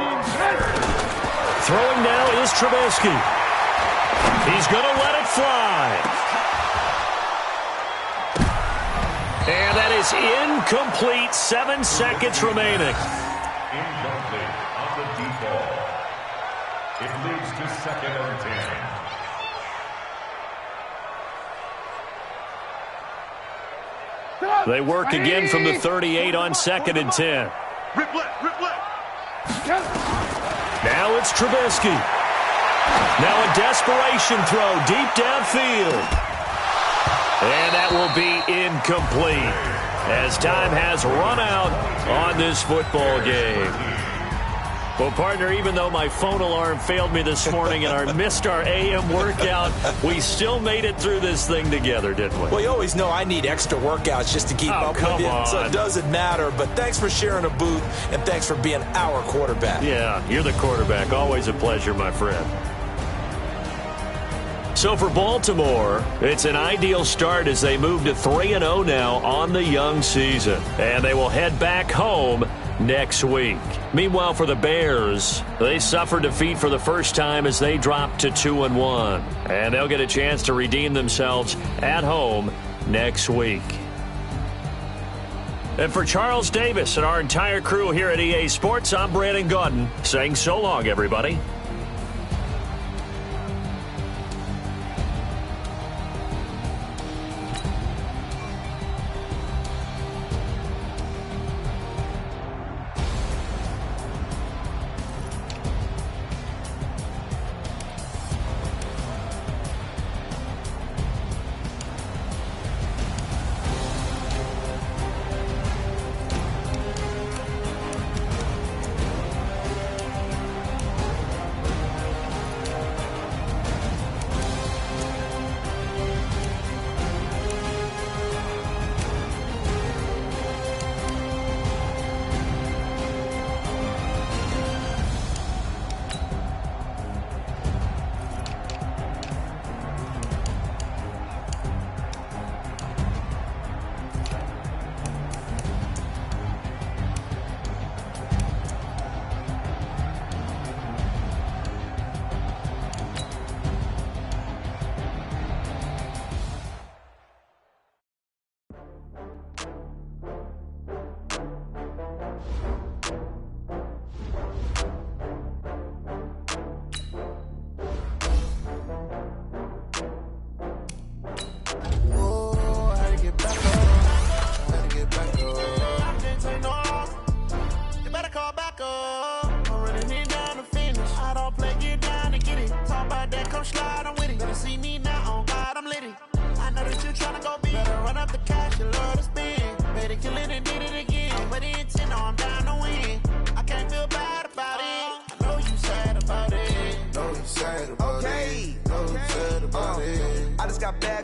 A: Throwing now is Trubisky. He's going to let it fly. And that is incomplete. 7 seconds remaining.
D: Incomplete on the deep ball. It leads to 2nd and 10.
A: They work again from the 38 on 2nd and 10.
B: Rip left, rip left.
A: Now it's Trubisky. Now a desperation throw deep downfield. And that will be incomplete as time has run out on this football game. Well, partner, even though my phone alarm failed me this morning and I missed our AM workout, we still made it through this thing together, didn't we?
C: Well, you always know I need extra workouts just to keep up with you, so it doesn't matter. But thanks for sharing a booth, and thanks for being our quarterback.
A: Yeah, you're the quarterback. Always a pleasure, my friend. So for Baltimore, it's an ideal start as they move to 3-0 now on the young season. And they will head back home next week. Meanwhile, for the Bears, they suffered defeat for the first time as they dropped to 2-1. And they'll get a chance to redeem themselves at home next week. And for Charles Davis and our entire crew here at EA Sports, I'm Brandon Gaudin saying so long, everybody.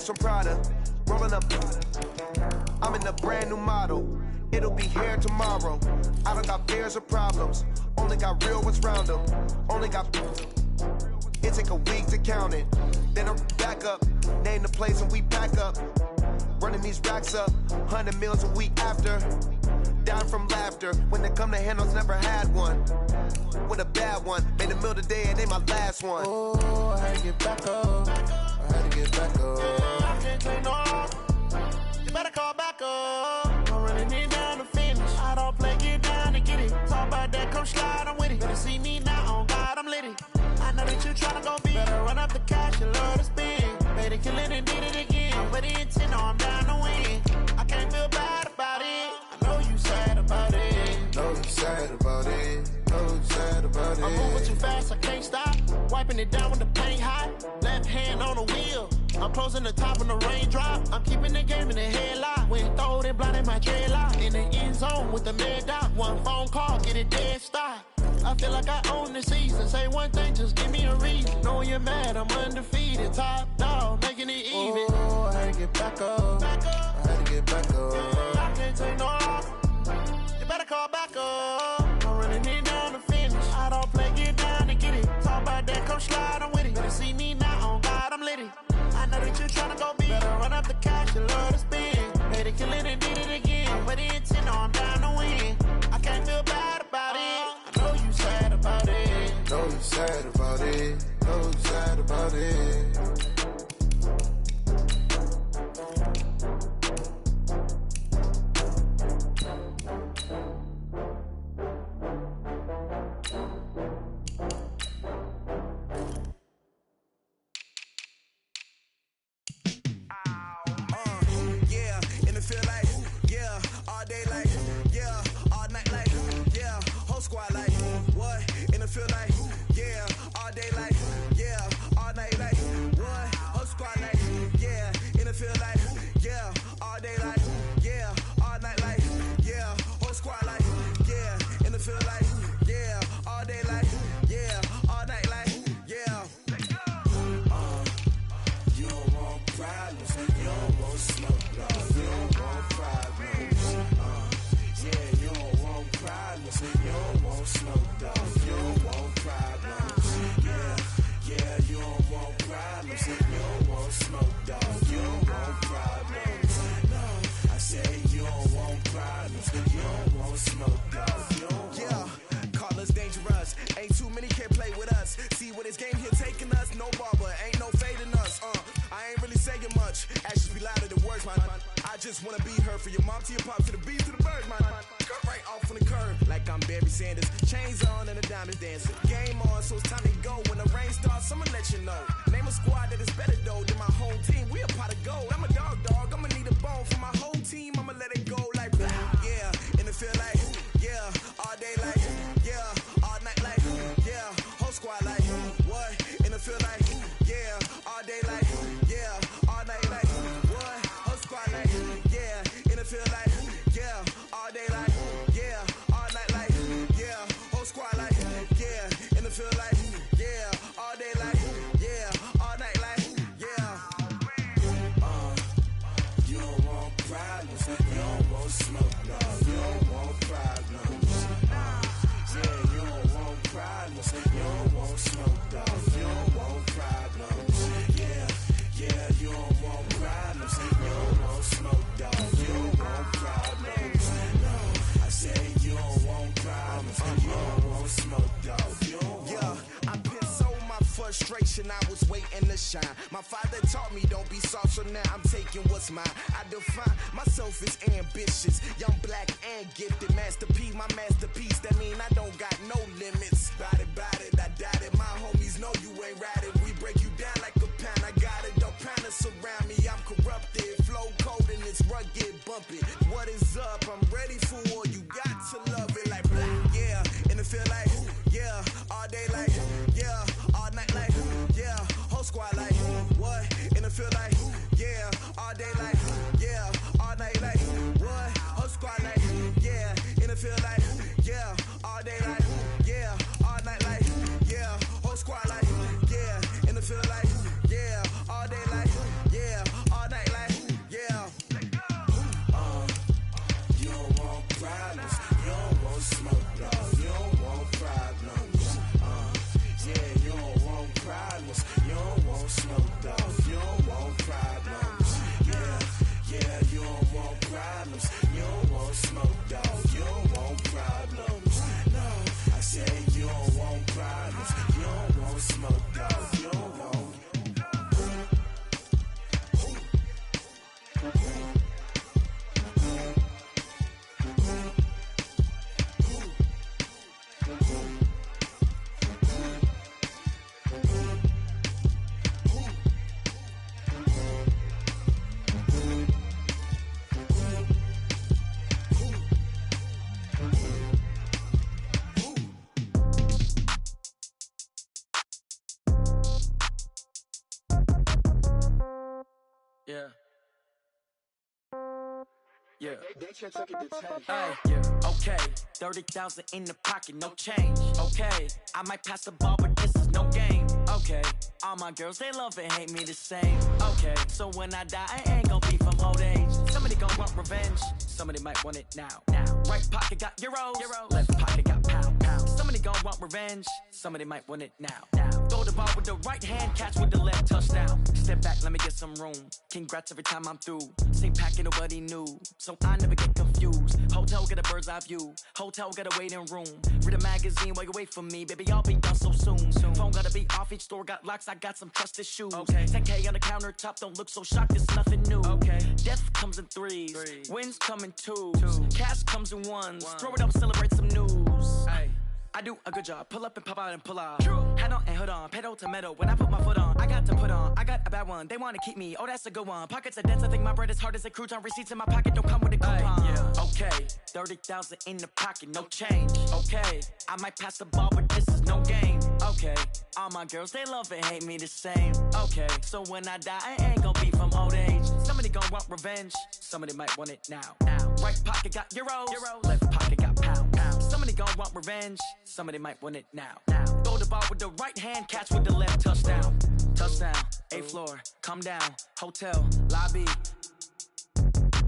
E: From Prada, rolling up. I'm in a brand new model. It'll be here tomorrow. I don't got fears or problems. Only got real ones round them. Only got. It take a week to count it. Then I'm back up. Name the place and we pack up. Running these racks up. 100 meals a week after. Down from laughter. faster. When it come to handles, never had one. With a bad one, made a meal today and they my last one.
F: Oh, I had to get back up. I had to get back up. I can't take no loss. You better call back up. I'm running it down to finish. I don't play, get down to get it. Talk about that, come slide, I'm with it. Better see me now, on God, I'm litty. I know that you tryna go big. Better run up the cash, you love to spend. Better kill it and did it again. But the intent, no, I'm down to win. I can't feel bad about it. I know you sad about it.
E: Know you sad about it. Know you sad about it.
F: I'm moving too fast, I can't stop. Wiping it down with the paint hot. Left hand on the wheel. I'm closing the top when the raindrop. I'm keeping the game in the headlock. When throwed and blinded my dreadlock. In the end zone with the mad dot. One phone call, get it dead stop. I feel like I own the season. Say one thing, just give me a reason. Knowing you're mad, I'm undefeated. Top dog, making it even.
E: Oh, I had to get back up.
F: Back up.
E: I had to get back up.
F: I can't take no loss. You better call back up. I'm running it down to finish. I don't play, get down to get it. Talk about that, come slide, I'm with it. Better see me now, on God, I'm litty. I know that you tryna go big. Better run up the cash, you love to spend. Made it, kill it, and did it again. But the intent, no, I'm down to win. I can't feel bad about it. I know you sad about it.
E: Know you sad about it. Know you sad about it.
F: I was waiting to shine. My father taught me don't be soft, so now I'm taking what's mine. I define myself as ambitious, young, black, and gifted. Masterpiece, my masterpiece. That mean I don't got no limits. Bout it, I doubt it. My homies know you ain't ratted. We break you down like a pound. I got it, don't pound us around me. I'm corrupted, flow cold and it's rugged, bumpy. What is up? I'm ready for war. You got to love it like black, yeah. And it feel like, yeah, all day like, yeah, all night like, yeah, whole squad like, what? And it feel like, yeah, all day like, yeah, all night like, what? Whole squad like, yeah, and it feel like, yeah, all day like, yeah, all night like, yeah, whole squad like, yeah, and it feel like, yeah, all day like, yeah, all night like, yeah. You don't want problems.
G: Yeah. Yeah. Hey, yeah. Okay, 30,000 in the pocket, no change. Okay, I might pass the ball, but this is no game. Okay, all my girls, they love and hate me the same. Okay, so when I die, I ain't gon' be from old age. Somebody gon' want revenge, somebody might want it now. Right pocket got euros, left pocket got pound. Somebody gon' want revenge, somebody might want it now. Throw the ball with the right hand, catch with the left, touchdown. Step back, let me get some room. Congrats every time I'm through. Same packet, nobody knew, so I never get confused. Hotel get a bird's eye view. Hotel get a waiting room. Read a magazine while you wait for me, baby. I'll be done so soon. Phone gotta be off. Each store got locks. I got some trusted shoes. Okay. 10K on the countertop. Don't look so shocked. It's nothing new. Okay. Death comes in threes. Wins come in twos. Cash comes in ones. Throw it up, celebrate some news. Hey. I do a good job, pull up and pop out and pull out. Head on and hood on, pedal to metal. When I put my foot on, I got to put on. I got a bad one, they wanna keep me. Oh, that's a good one. Pockets are dense, I think my bread is hard as a crouton. Receipts in my pocket don't come with a coupon. Okay, 30,000 in the pocket, no change. Okay, I might pass the ball, but this is no game. Okay, all my girls, they love and hate me the same. Okay, so when I die, I ain't gon' be from old age. Somebody gon' want revenge, somebody might want it now. Right pocket got euros, left pocket got pound. Somebody gon' want revenge, somebody might want it now. Throw the ball with the right hand, catch with the left, touchdown. Touchdown, 8th floor, come down, hotel, lobby.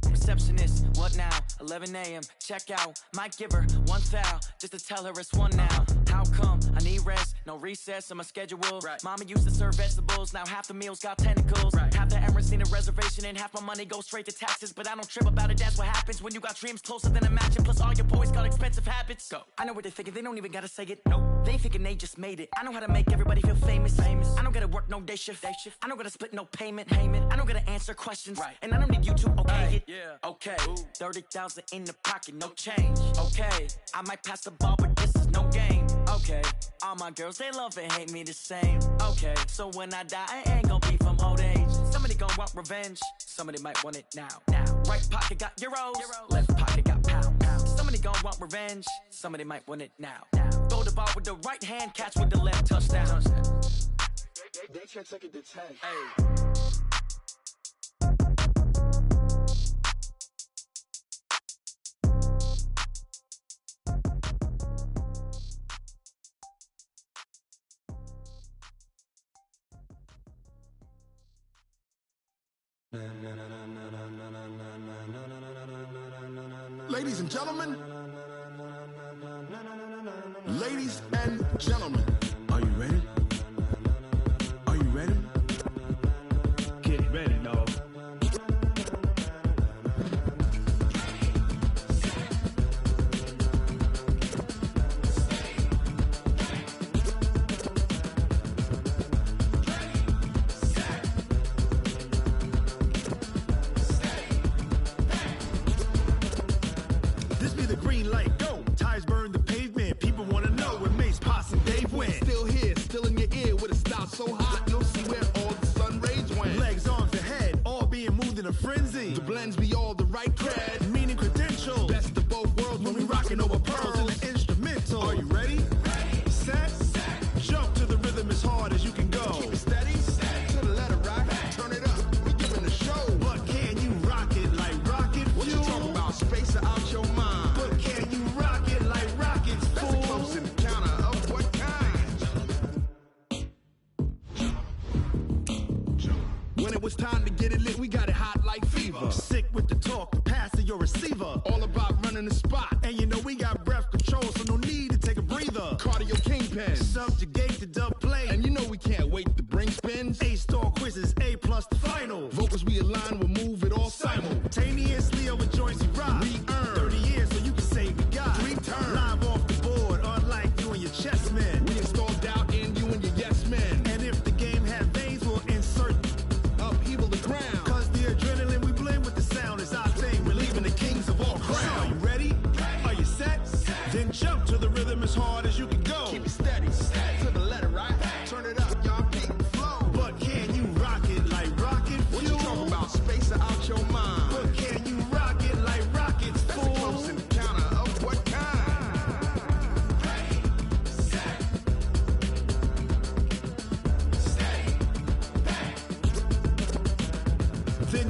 G: Receptionist, what now? 11 a.m., check out. Might give her one foul, just to tell her it's one now. How come? I need rest, no recess in my schedule. Mama used to serve vegetables, now half the meals got tentacles. Half the Emirates need a reservation and half my money goes straight to taxes. But I don't trip about it, that's what happens when you got dreams closer than a match. And plus all your boys got expensive habits. Go. I know what they're thinking, they don't even gotta say it. Nope. They ain't thinking they just made it. I know how to make everybody feel famous. I don't gotta work no day shift. I don't gotta split no payment. I don't gotta answer questions. And I don't need you to okay it. Okay, 30,000 in the pocket, no change. Okay, I might pass the ball, but this is no game. Okay, all my girls, they love and hate me the same. Okay, so when I die, I ain't gon' be from old age. Somebody gon' want revenge, somebody might want it now. Right pocket got euros, left pocket got pound. Somebody gon' want revenge, somebody might want it now. Throw the ball with the right hand, catch with the left, touchdown.
F: They can't take it to 10.
H: Ladies and gentlemen, are you ready? Are you ready? Get ready, dog.
I: So hot, you'll see where all the sun rays went.
H: Legs, arms, and head, all being moved in a frenzy.
I: The blends be all the right cred,
H: meaning credentials.
I: Best of both worlds when we rockin' over pearls
H: in the instrumental.
I: Are you ready?
H: Set, jump to the rhythm as hard as you can go.
I: Keep it steady, to the letter right. Turn it up, we giving the show.
H: But can you rock it like rocket fuel?
I: What you talking about? Space out your mind.
H: But can you rock it like rockets, fool?
I: That's a close encounter of what kind? When it was time to get it lit, we got it hot like fever.
H: Sick with the talk, pass to your receiver.
I: All about running the spot.
H: And you know we got breath control, so no need to take a breather.
I: Cardio kingpin.
H: Subjugate the dub play.
I: And you know we can't wait to bring spins.
H: A-star quizzes, A+ the final.
I: Vocals we align, we'll move it all
H: simultaneously over joints we rock.
I: We earn
H: 30 years so you can say goodbye.
I: 3 turns.
H: Live off the board, unlike you and your chess men.
I: We install doubt in you and your yes men.
H: And if the game had veins, we'll insert
I: upheaval the ground.
H: Cause the adrenaline we blend with the sound is our thing. Relieving the kings of all crowns.
I: So are you ready?
H: Are you set? Then jump to the rhythm as hard as you can go.
I: Keep it steady, to the letter right. Turn it up, y'all beat the flow.
H: But can you rock it like rocket fuel?
I: What you talking about? Space out your mind.
H: But can you rock it like rockets,
I: That's
H: fool?
I: a close encounter of what kind?
F: Ready, set, steady, back.
H: Then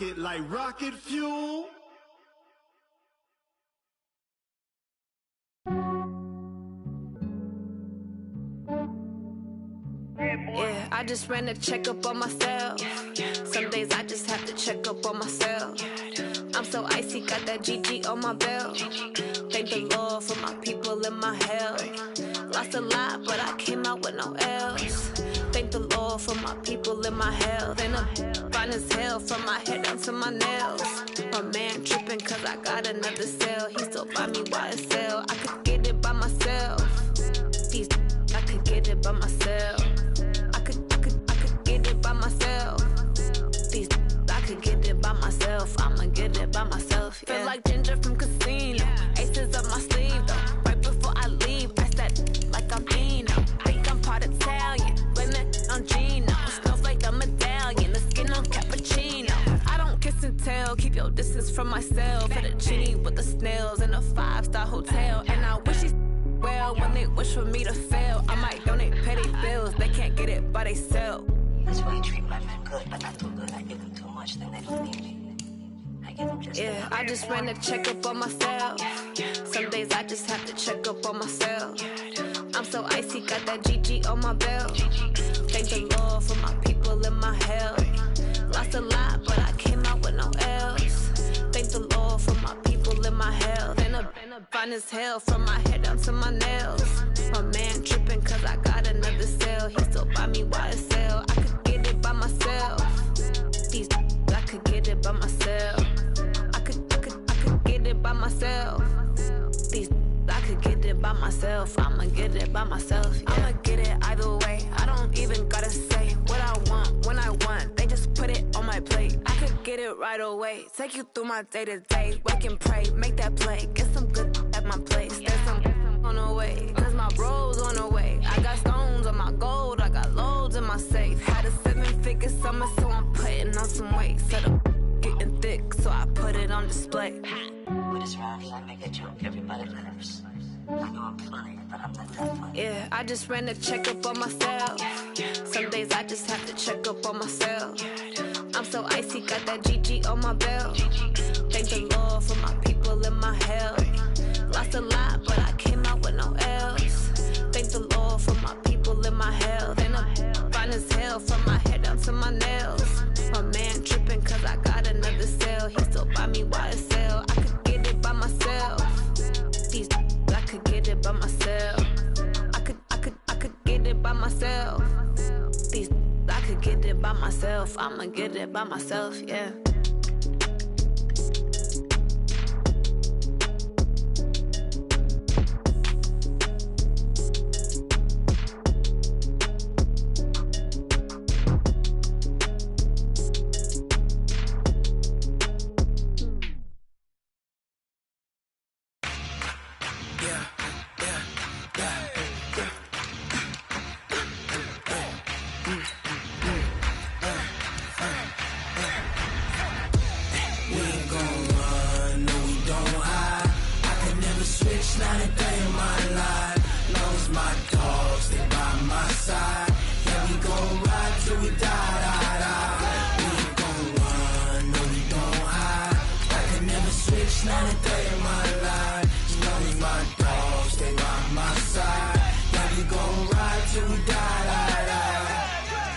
H: it like rocket fuel.
J: Yeah, I just ran a checkup on myself. Some days I just have to check up on myself. I'm so icy, got that GG on my belt. Thank the Lord for my people in my health. Lost a lot, but I came out with no L's. Thank the Lord for my people in my health. And I'm fine as hell from my head down to my nails. My man tripping cause I got another cell. He still buy me YSL. I could get it by myself. These I could get it by myself. I could get it by myself. These I could get it by myself. I'ma get it by myself. Yeah. Feel like Ginger from Casino. Aces up my sleeve though. Right before I leave, I said like I'm Eno. Think I'm part Italian. Blame it on Gino. Smells like a medallion. The skin on cappuccino. I don't kiss and tell. Keep your distance from myself. Hit a genie with the snails in a 5-star hotel. And I wish he well when they wish for me to fail. I might donate petty bills. They can't get it by they sell.
K: That's why I treat my men good, but not too good. I give them too much, then they don't need me. I give them just
J: yeah, I just ran a checkup on myself. Some days I just have to check up on myself. I'm so icy, got that GG on my belt. Thank the Lord for my people in my health. Lost a lot, but I came out with no L's. Thank the Lord for my people in my health. And I'm fine as hell from my head down to my nails. My man tripping cause I got another cell. He still buy me YSL. I could get it by myself. These I could get it by myself. I could get it by myself. These I could get it by myself. I'ma get it by myself. Yeah. I'ma get it either way. I don't even gotta say what I want when I want. They just put it on my plate. I could get it right away. Take you through my day to day. Wake and pray, make that play. Get some good at my place. There's some on the way. Cause my bro's on the way. I got stones on my gold. I got loads in my safe. Had a 7-figure summer, so I'm putting on some weight. Set up getting thick, so I put it on display.
K: With this round here, I make a joke. Everybody laughs. I know I'm funny, but I'm not that funny.
J: Yeah, I just ran a checkup on myself. Some days I just have to check up on myself. I'm so icy, got that GG on my belt. Thank the Lord for my people in my health. Lost a lot, but I came out with no L's. Thank the Lord for my people in my health. And I'm fine as hell from my head down to my nails. My man tripping cause I got another cell. He still buy me YSL. I could get it by myself. These I could get it by myself. I could get it by myself. These I could get it by myself. I'ma get it by myself, yeah.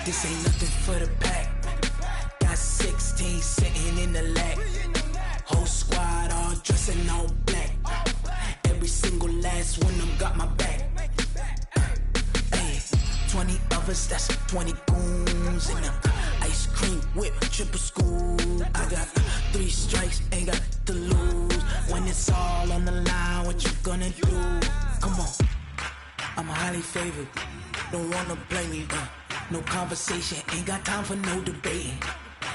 F: This ain't nothing for the pack. Got 16 sitting in the lap. Whole squad all dressing all black. Every single last one of them got my back. Hey, 20 of us, that's 20 goons in the ice cream whip, triple scoop. I got 3 strikes, ain't got to lose. When it's all on the line, what you gonna do? Come on, I'm highly favored. Don't wanna blame me. No conversation, ain't got time for no debating.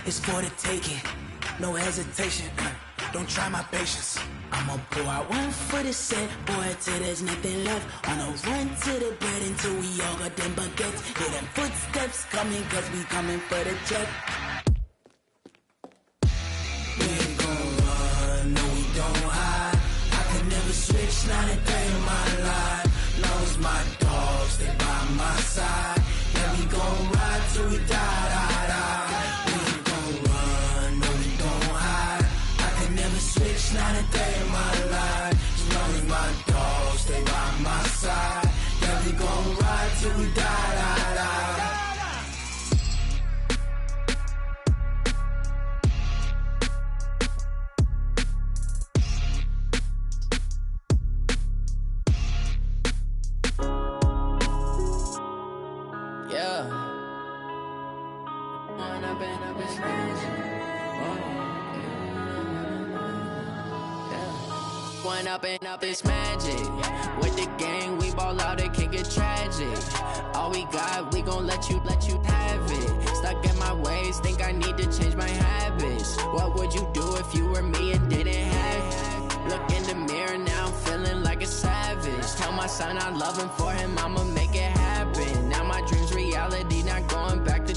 F: It's for the taking, no hesitation. Don't try my patience. I'ma pour out one for the set, boy, till there's nothing left. On a run to the bread until we all got them baguettes. Hear them footsteps coming, cause we coming for the check. We ain't gon' run, no we don't hide. I could never switch, not a day in my life. Long as my dogs, they by my side. Yeah, we gon' ride till we die, die, die. We ain't gon' run, no we
G: up, it's magic. One up and up, it's magic. With the gang, we ball out, it can get tragic. All we got, we gon' let you have it. Stuck in my ways, think I need to change my habits. What would you do if you were me and didn't have it? Look in the mirror, now I'm feeling like a savage. Tell my son I love him, for him I'ma make it happen. Now my dream's reality, not going back to.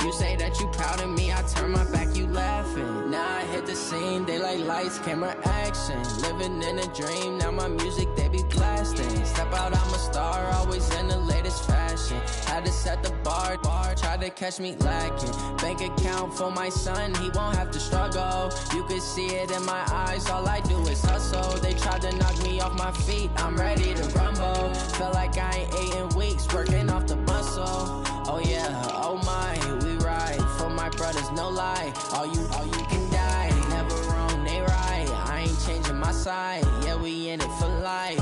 G: You say that you proud of me, I turn my back, you laughing. Now I hit the scene, they like lights, camera, action. Living in a dream, now my music, they be blasting. Step out, I'm a star, always in the latest fashion. Had to set the bar, try to catch me lacking. Bank account for my son, he won't have to struggle. You could see it in my eyes, all I do is hustle. They tried to knock me off my feet, I'm ready to rumble. Felt like I ain't ate in weeks, working off the muscle. Oh yeah, oh my, we ride for my brothers, no lie. All you can die, never wrong, they right. I ain't changing my side, yeah, we in it for life.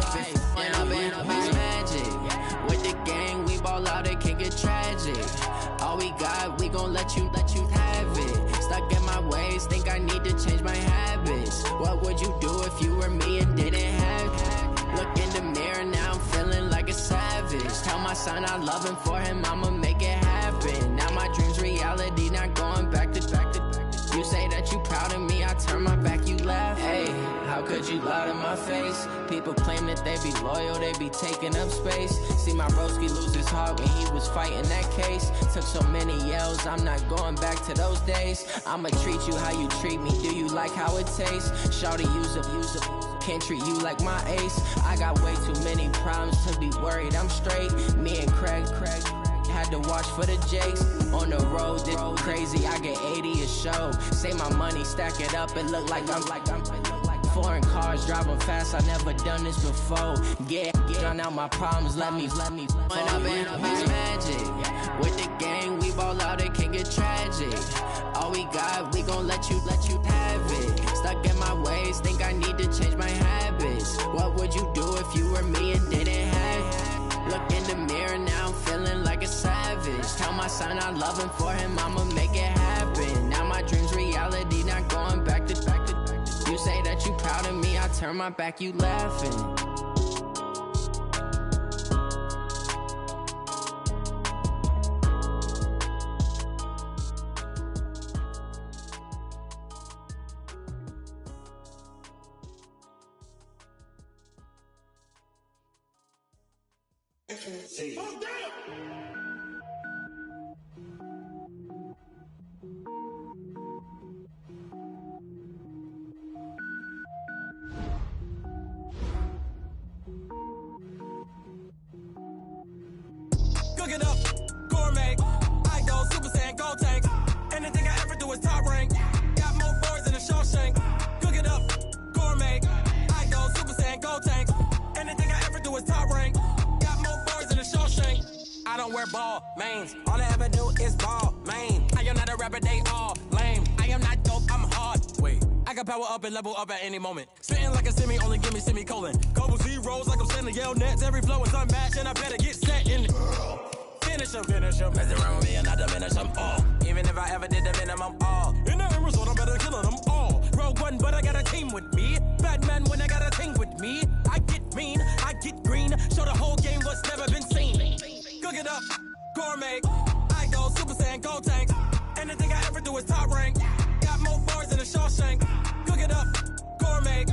G: And up, it's magic. With the gang, we ball out, it can get tragic. All we got, we gon' let you have it. Stuck in my ways, think I need to change my habits. What would you do if you were me and didn't have it? Look in the mirror, now I'm feeling like a savage. Tell my son I love him, for him I'ma make it happen. Now my dream's reality, not going back to. You say that you proud of me, I turn my back, you laugh. Hey, how could you lie to my face? People claim that they be loyal, they be taking up space. See my broski lose his heart when he was fighting that case. Took so many yells, I'm not going back to those days. I'ma treat you how you treat me, do you like how it tastes? Shawty, use up, can't treat you like my ace. I got way too many problems to be worried, I'm straight. Me and Craig had to watch for the Jakes. On the road, this crazy, I get 80 a show. Say my money, stack it up, it look like I'm foreign cars, driving fast, I never done this before. Yeah, drown out my problems, let me One up and up, it's magic. With the gang, we ball out, it can get tragic. All we got, we gon' let you have it. Stuck in my ways, think I need to change my habits. What would you do if you were me and didn't have it? Look in the mirror, now I'm feeling like a savage. Tell my son I love him, for him I'ma make it happen. Now my dream's reality, not going back to. You say that you proud of me, I turn my back, you laughing.
L: Cook it up, gourmet. I go Super Saiyan, gold tank. Anything I ever do is top rank. Got more boards than a Shawshank. Cook it up, gourmet. I go Super Saiyan, gold tank. Anything I ever do is top rank. Got more boards than a Shawshank. I don't wear ball mains. All I ever do is ball main. I am not a rapper, they all lame. I am not dope, I'm hard. Wait, I can power up and level up at any moment. Spitting like a semi, only give me semicolon. Couple zeros like I'm sending yell nets. Every flow is unmatched and I better get set in. Finish them. Mess around with me and I diminish them all. Even if I ever did the minimum all. In the end result, I'm better killing them all. Rogue One, but I got a team with me. Batman when I got a team with me. I get mean, I get green. Show the whole game what's never been seen. Cook it up, gourmet. I go Super Saiyan, gold tank. Anything I ever do is top rank. Got more boards than a Shawshank. Cook it up, gourmet.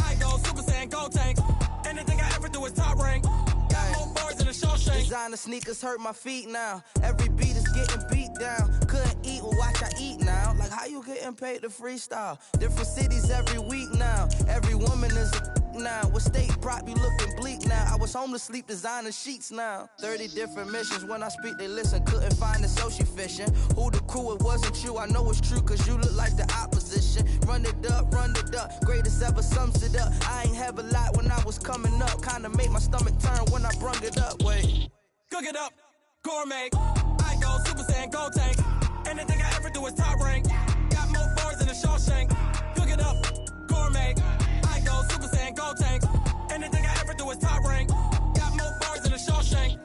L: I go Super Saiyan, gold tank. Anything I ever do is top rank. Got more boards than a Shawshank.
M: Designer sneakers hurt my feet now. Every beat is getting beat down. Couldn't eat, well watch I eat now. Like how you getting paid to freestyle? Different cities every week now. Every woman is a now. With state prop, you looking bleak now. I was home to sleep, designer sheets now. 30 different missions. When I speak, they listen. Couldn't find it, so she fishing. Who the crew? It wasn't you. I know it's true, cause you look like the opposition. Run it up, greatest ever sums it up. I ain't have a lot when I was coming up. Kinda made my stomach turn when I brung it up. Wait.
L: Cook it up, gourmet. I go Super Saiyan, gold tank. Anything I ever do is top rank. Got more boards than a Shawshank. Cook it up, gourmet. I go Super Saiyan, gold tank. Anything I ever do is top rank. Got more boards than a Shawshank.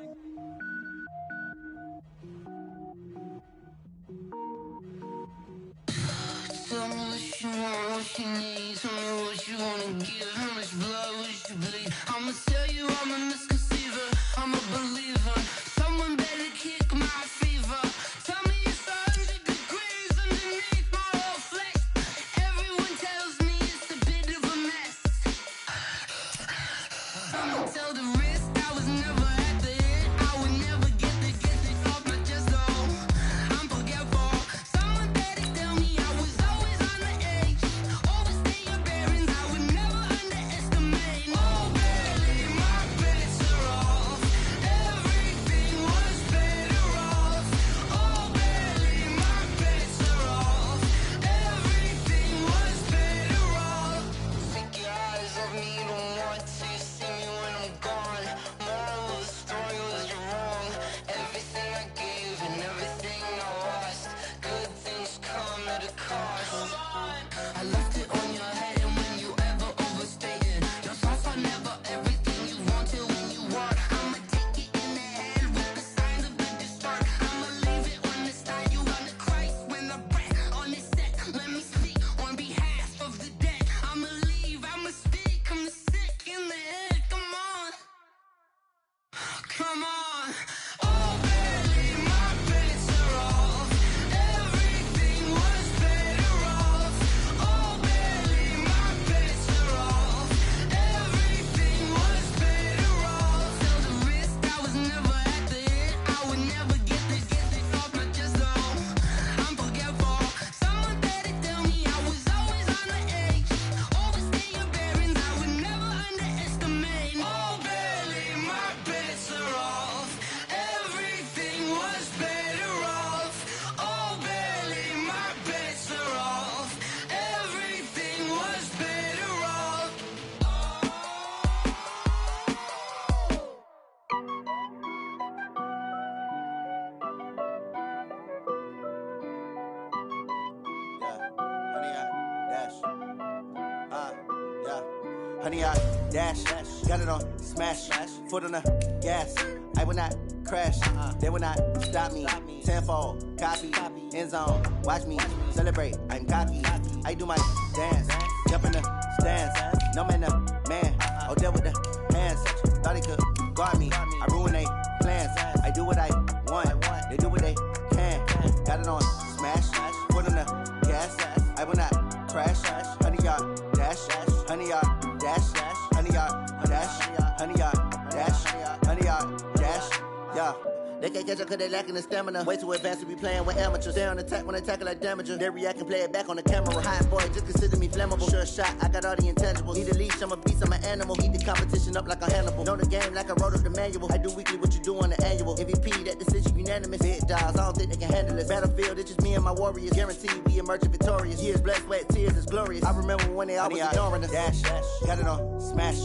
N: what she needs. Tell me what you wanna give. How much blood would you bleed? I'ma tell you I'm a misconceiver. I'm a believer. Someone better kick my fever. Tell me it's 100 degrees underneath my whole flesh. Everyone tells me it's a bit of a mess. I'ma tell the risk I was never at the end. I would never get this off my chest though. I'm forgetful. Someone better tell me I was always on the edge. Overstay your bearings, I would never underestimate. Oh barely, my bets are off. Everything was better off. Oh barely, my bets are off. Everything was better off. Take your eyes off me, don't want to see me when I'm gone. Moral of the story was you're wrong. Everything I gave and everything I lost. Good things come at a cost. I left it on your head, and when you ever overstay it, your thoughts are never everything you wanted when you want. I'ma take it in the head with the signs of the distort. I'ma leave it on the side. You on the Christ when the breath on this set. Let me speak on behalf of the dead. I'ma leave, I'ma speak. I'm sick in the head. Come on, come on. Oh, barely, my bets are off. Everything was better off. Oh, barely, my bets are off. Everything was better off. Tell the risk I was never at the end. I would never get this off my chest though. I'm forgetful. Someone better tell me I was always on the edge. Overstay your bearings, I would never underestimate. Oh, barely, my bets are off. Everything was better off. Oh, barely, my bets are off. Everything was better off.
O: Honey, I dash, got it on smash, foot on the gas. I will not crash, they will not stop me. Tenfold, copy, end zone, watch me celebrate. I'm cocky, I do my dance, jump in the stands. No man, the man, oh, deal with the hands. Thought he could guard me, I ruin they plans. I do what I want, they do what they can. Got it on smash, foot on the gas. I will not crash, honey, y'all dash, honey, y'all dash, honey, y'all dash, honey, y'all dash, honey, y'all dash, yeah. They can't catch up cause they lacking the stamina. Way too advanced to be playing with amateurs. Stay on attack when they tackle like damager. They react and play it back on the camera. Hot boy, just consider me flammable. Sure shot, I got all the intangibles. Need a leash, I'm a beast, I'm an animal. Heat the competition up like a Hannibal. Know the game like I wrote up the manual. I do weekly what you do on the annual. MVP, that decision unanimous. Big dogs, I don't think they can handle it. Battlefield, it's just me and my warriors. Guaranteed we emerging victorious. Years, blood, sweat, tears, it's glorious. I remember when they always ignoring us. Dash, got it on smash,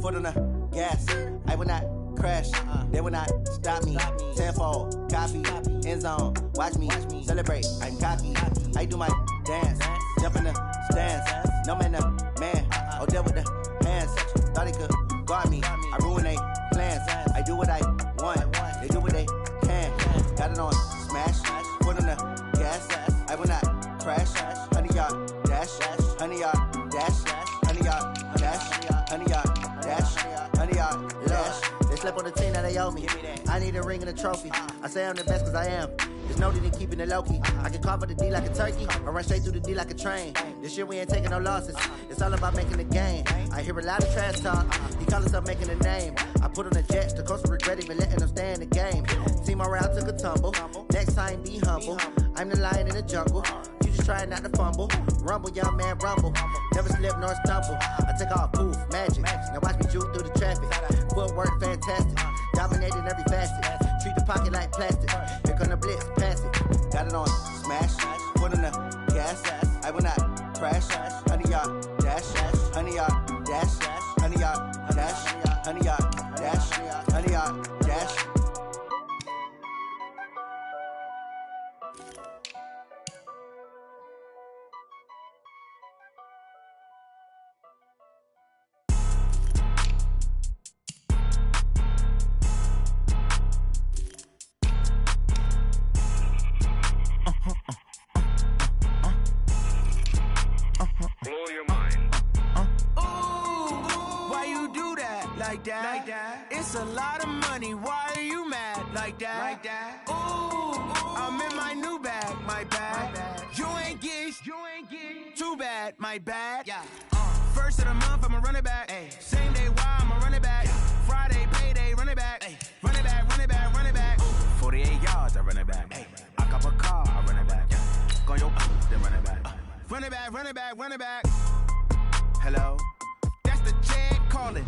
O: foot on the gas. I will not crash, they will not stop me. Tenfold, copy, end zone, watch me celebrate. I'm cocky, I do my dance, jump in the stands. No man, the man, oh, deal with the hands. Thought he could guard me, I ruin they plans. I do what I want, they do what they can. Got it on smash, foot on the gas. I will not crash, honey, y'all dash, honey, y'all dash, honey, y'all dash, honey, y'all dash, honey, y'all dash. They slept on the team that they owe me. I need a ring and a trophy. I say I'm the best cause I am. There's no need in keeping it low-key. I can carve up the D like a turkey or run straight through the D like a train. This year we ain't taking no losses. It's all about making the game. I hear a lot of trash talk. He call himself making a name. I put on the jets. The coach will regret even letting them stay in the game. Team morale took a tumble. Next time be humble. I'm the lion in the jungle. You just trying not to fumble. Rumble, young man, rumble. Never slip nor stumble. I take off, poof, magic. Now watch me juke through the traffic. Footwork fantastic. Dominating every facet. Treat the pocket like plastic. Here come the blitz, pass it. Got it on smash, foot on the gas. I will not crash. Honey, y'all dash, honey, y'all dash, honey, y'all dash, honey, y'all dash, honey, y'all dash.
M: like that? It's a lot of money, why are you mad like that? Ooh, I'm in my new bag, my bad. You ain't get too bad, my bad. Yeah. First of the month, I'ma run it back. Ay. Same day, why I'ma run it back. Friday, payday, run it back. Ay. Run it back, run it back, run it back. 48 yards, I run it back. Ay. I cop a car, I run it back. Go on your then run it back. Run it back, run it back, run it back. Hello? That's the check calling.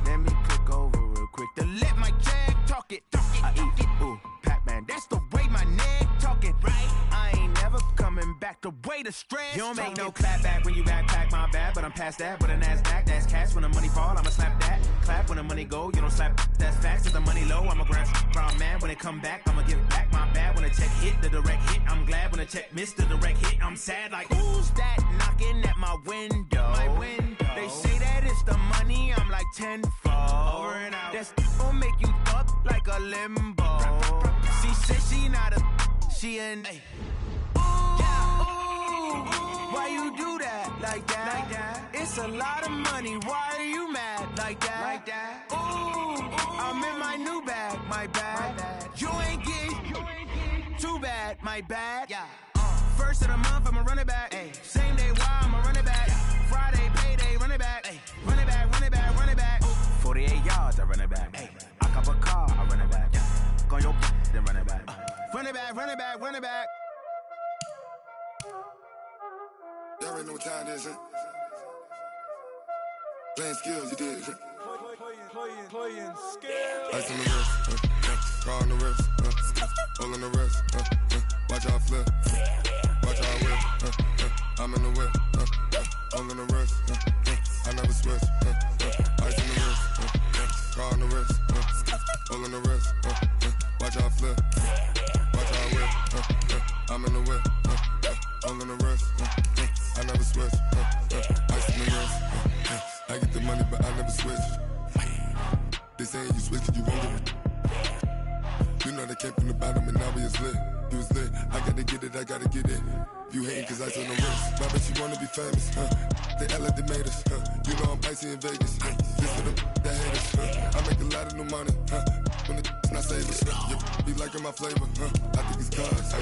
M: Let me click over real quick to let my check talk it. I eat it, ooh, Pac-Man. That's the way my neck talking. Right? I ain't never coming back the way the stress. You don't make no clap back when you backpack, my bad. But I'm past that with a NASDAQ. That's cash when the money fall, I'ma slap that. Clap when the money go, you don't slap. That's facts. If the money low, I'ma grab brown man. When it come back, I'ma give back my bad. When the check hit, the direct hit. I'm glad when the check missed the direct hit. I'm sad like, who's that knocking at my window? My window. They say that it's the money, I'm like tenfold. Over and out. That's gon' make you up like a limbo. She said she not a, she an. Ay. Why you do that like that? It's a lot of money, why are you mad like that? Ooh, I'm in my new bag, my bad. You ain't get too bad, my bad. Yeah. First of the month, I'ma run it back. Ay. Same day, why I'ma run it back. Friday, payday, run it back. Ay. Run it back, run it back, run it back. 48 yards, I run it back. Ay. I cop a car, I run it back. Go on your then run it back. Run it back, run it back, run it back.
P: Y'all already know what time it is, huh? Playing skills, you did.
Q: Playing skills.
P: Ice on the wrist, car on the wrist, all on the wrist, watch how I flip, watch how I whip, I'm in the whip, all on the wrist, I never switch, ice on the wrist, car on the wrist, all on the wrist, watch how I flip, watch how I whip, I'm in the whip, all on the wrist, I never switch, ice on the wrist, I get the money but I never switch. They saying you switch it, you won't get it. You know they came from the bottom and now we is lit. You was lit, I gotta get it, I gotta get it. You hating cause ice on the wrist. I bet you wanna be famous, They act like they made us, You know I'm icy in Vegas, This for them that hate us, I make a lot of new money, When it's not savers, You be liking my flavor, I think it's cars,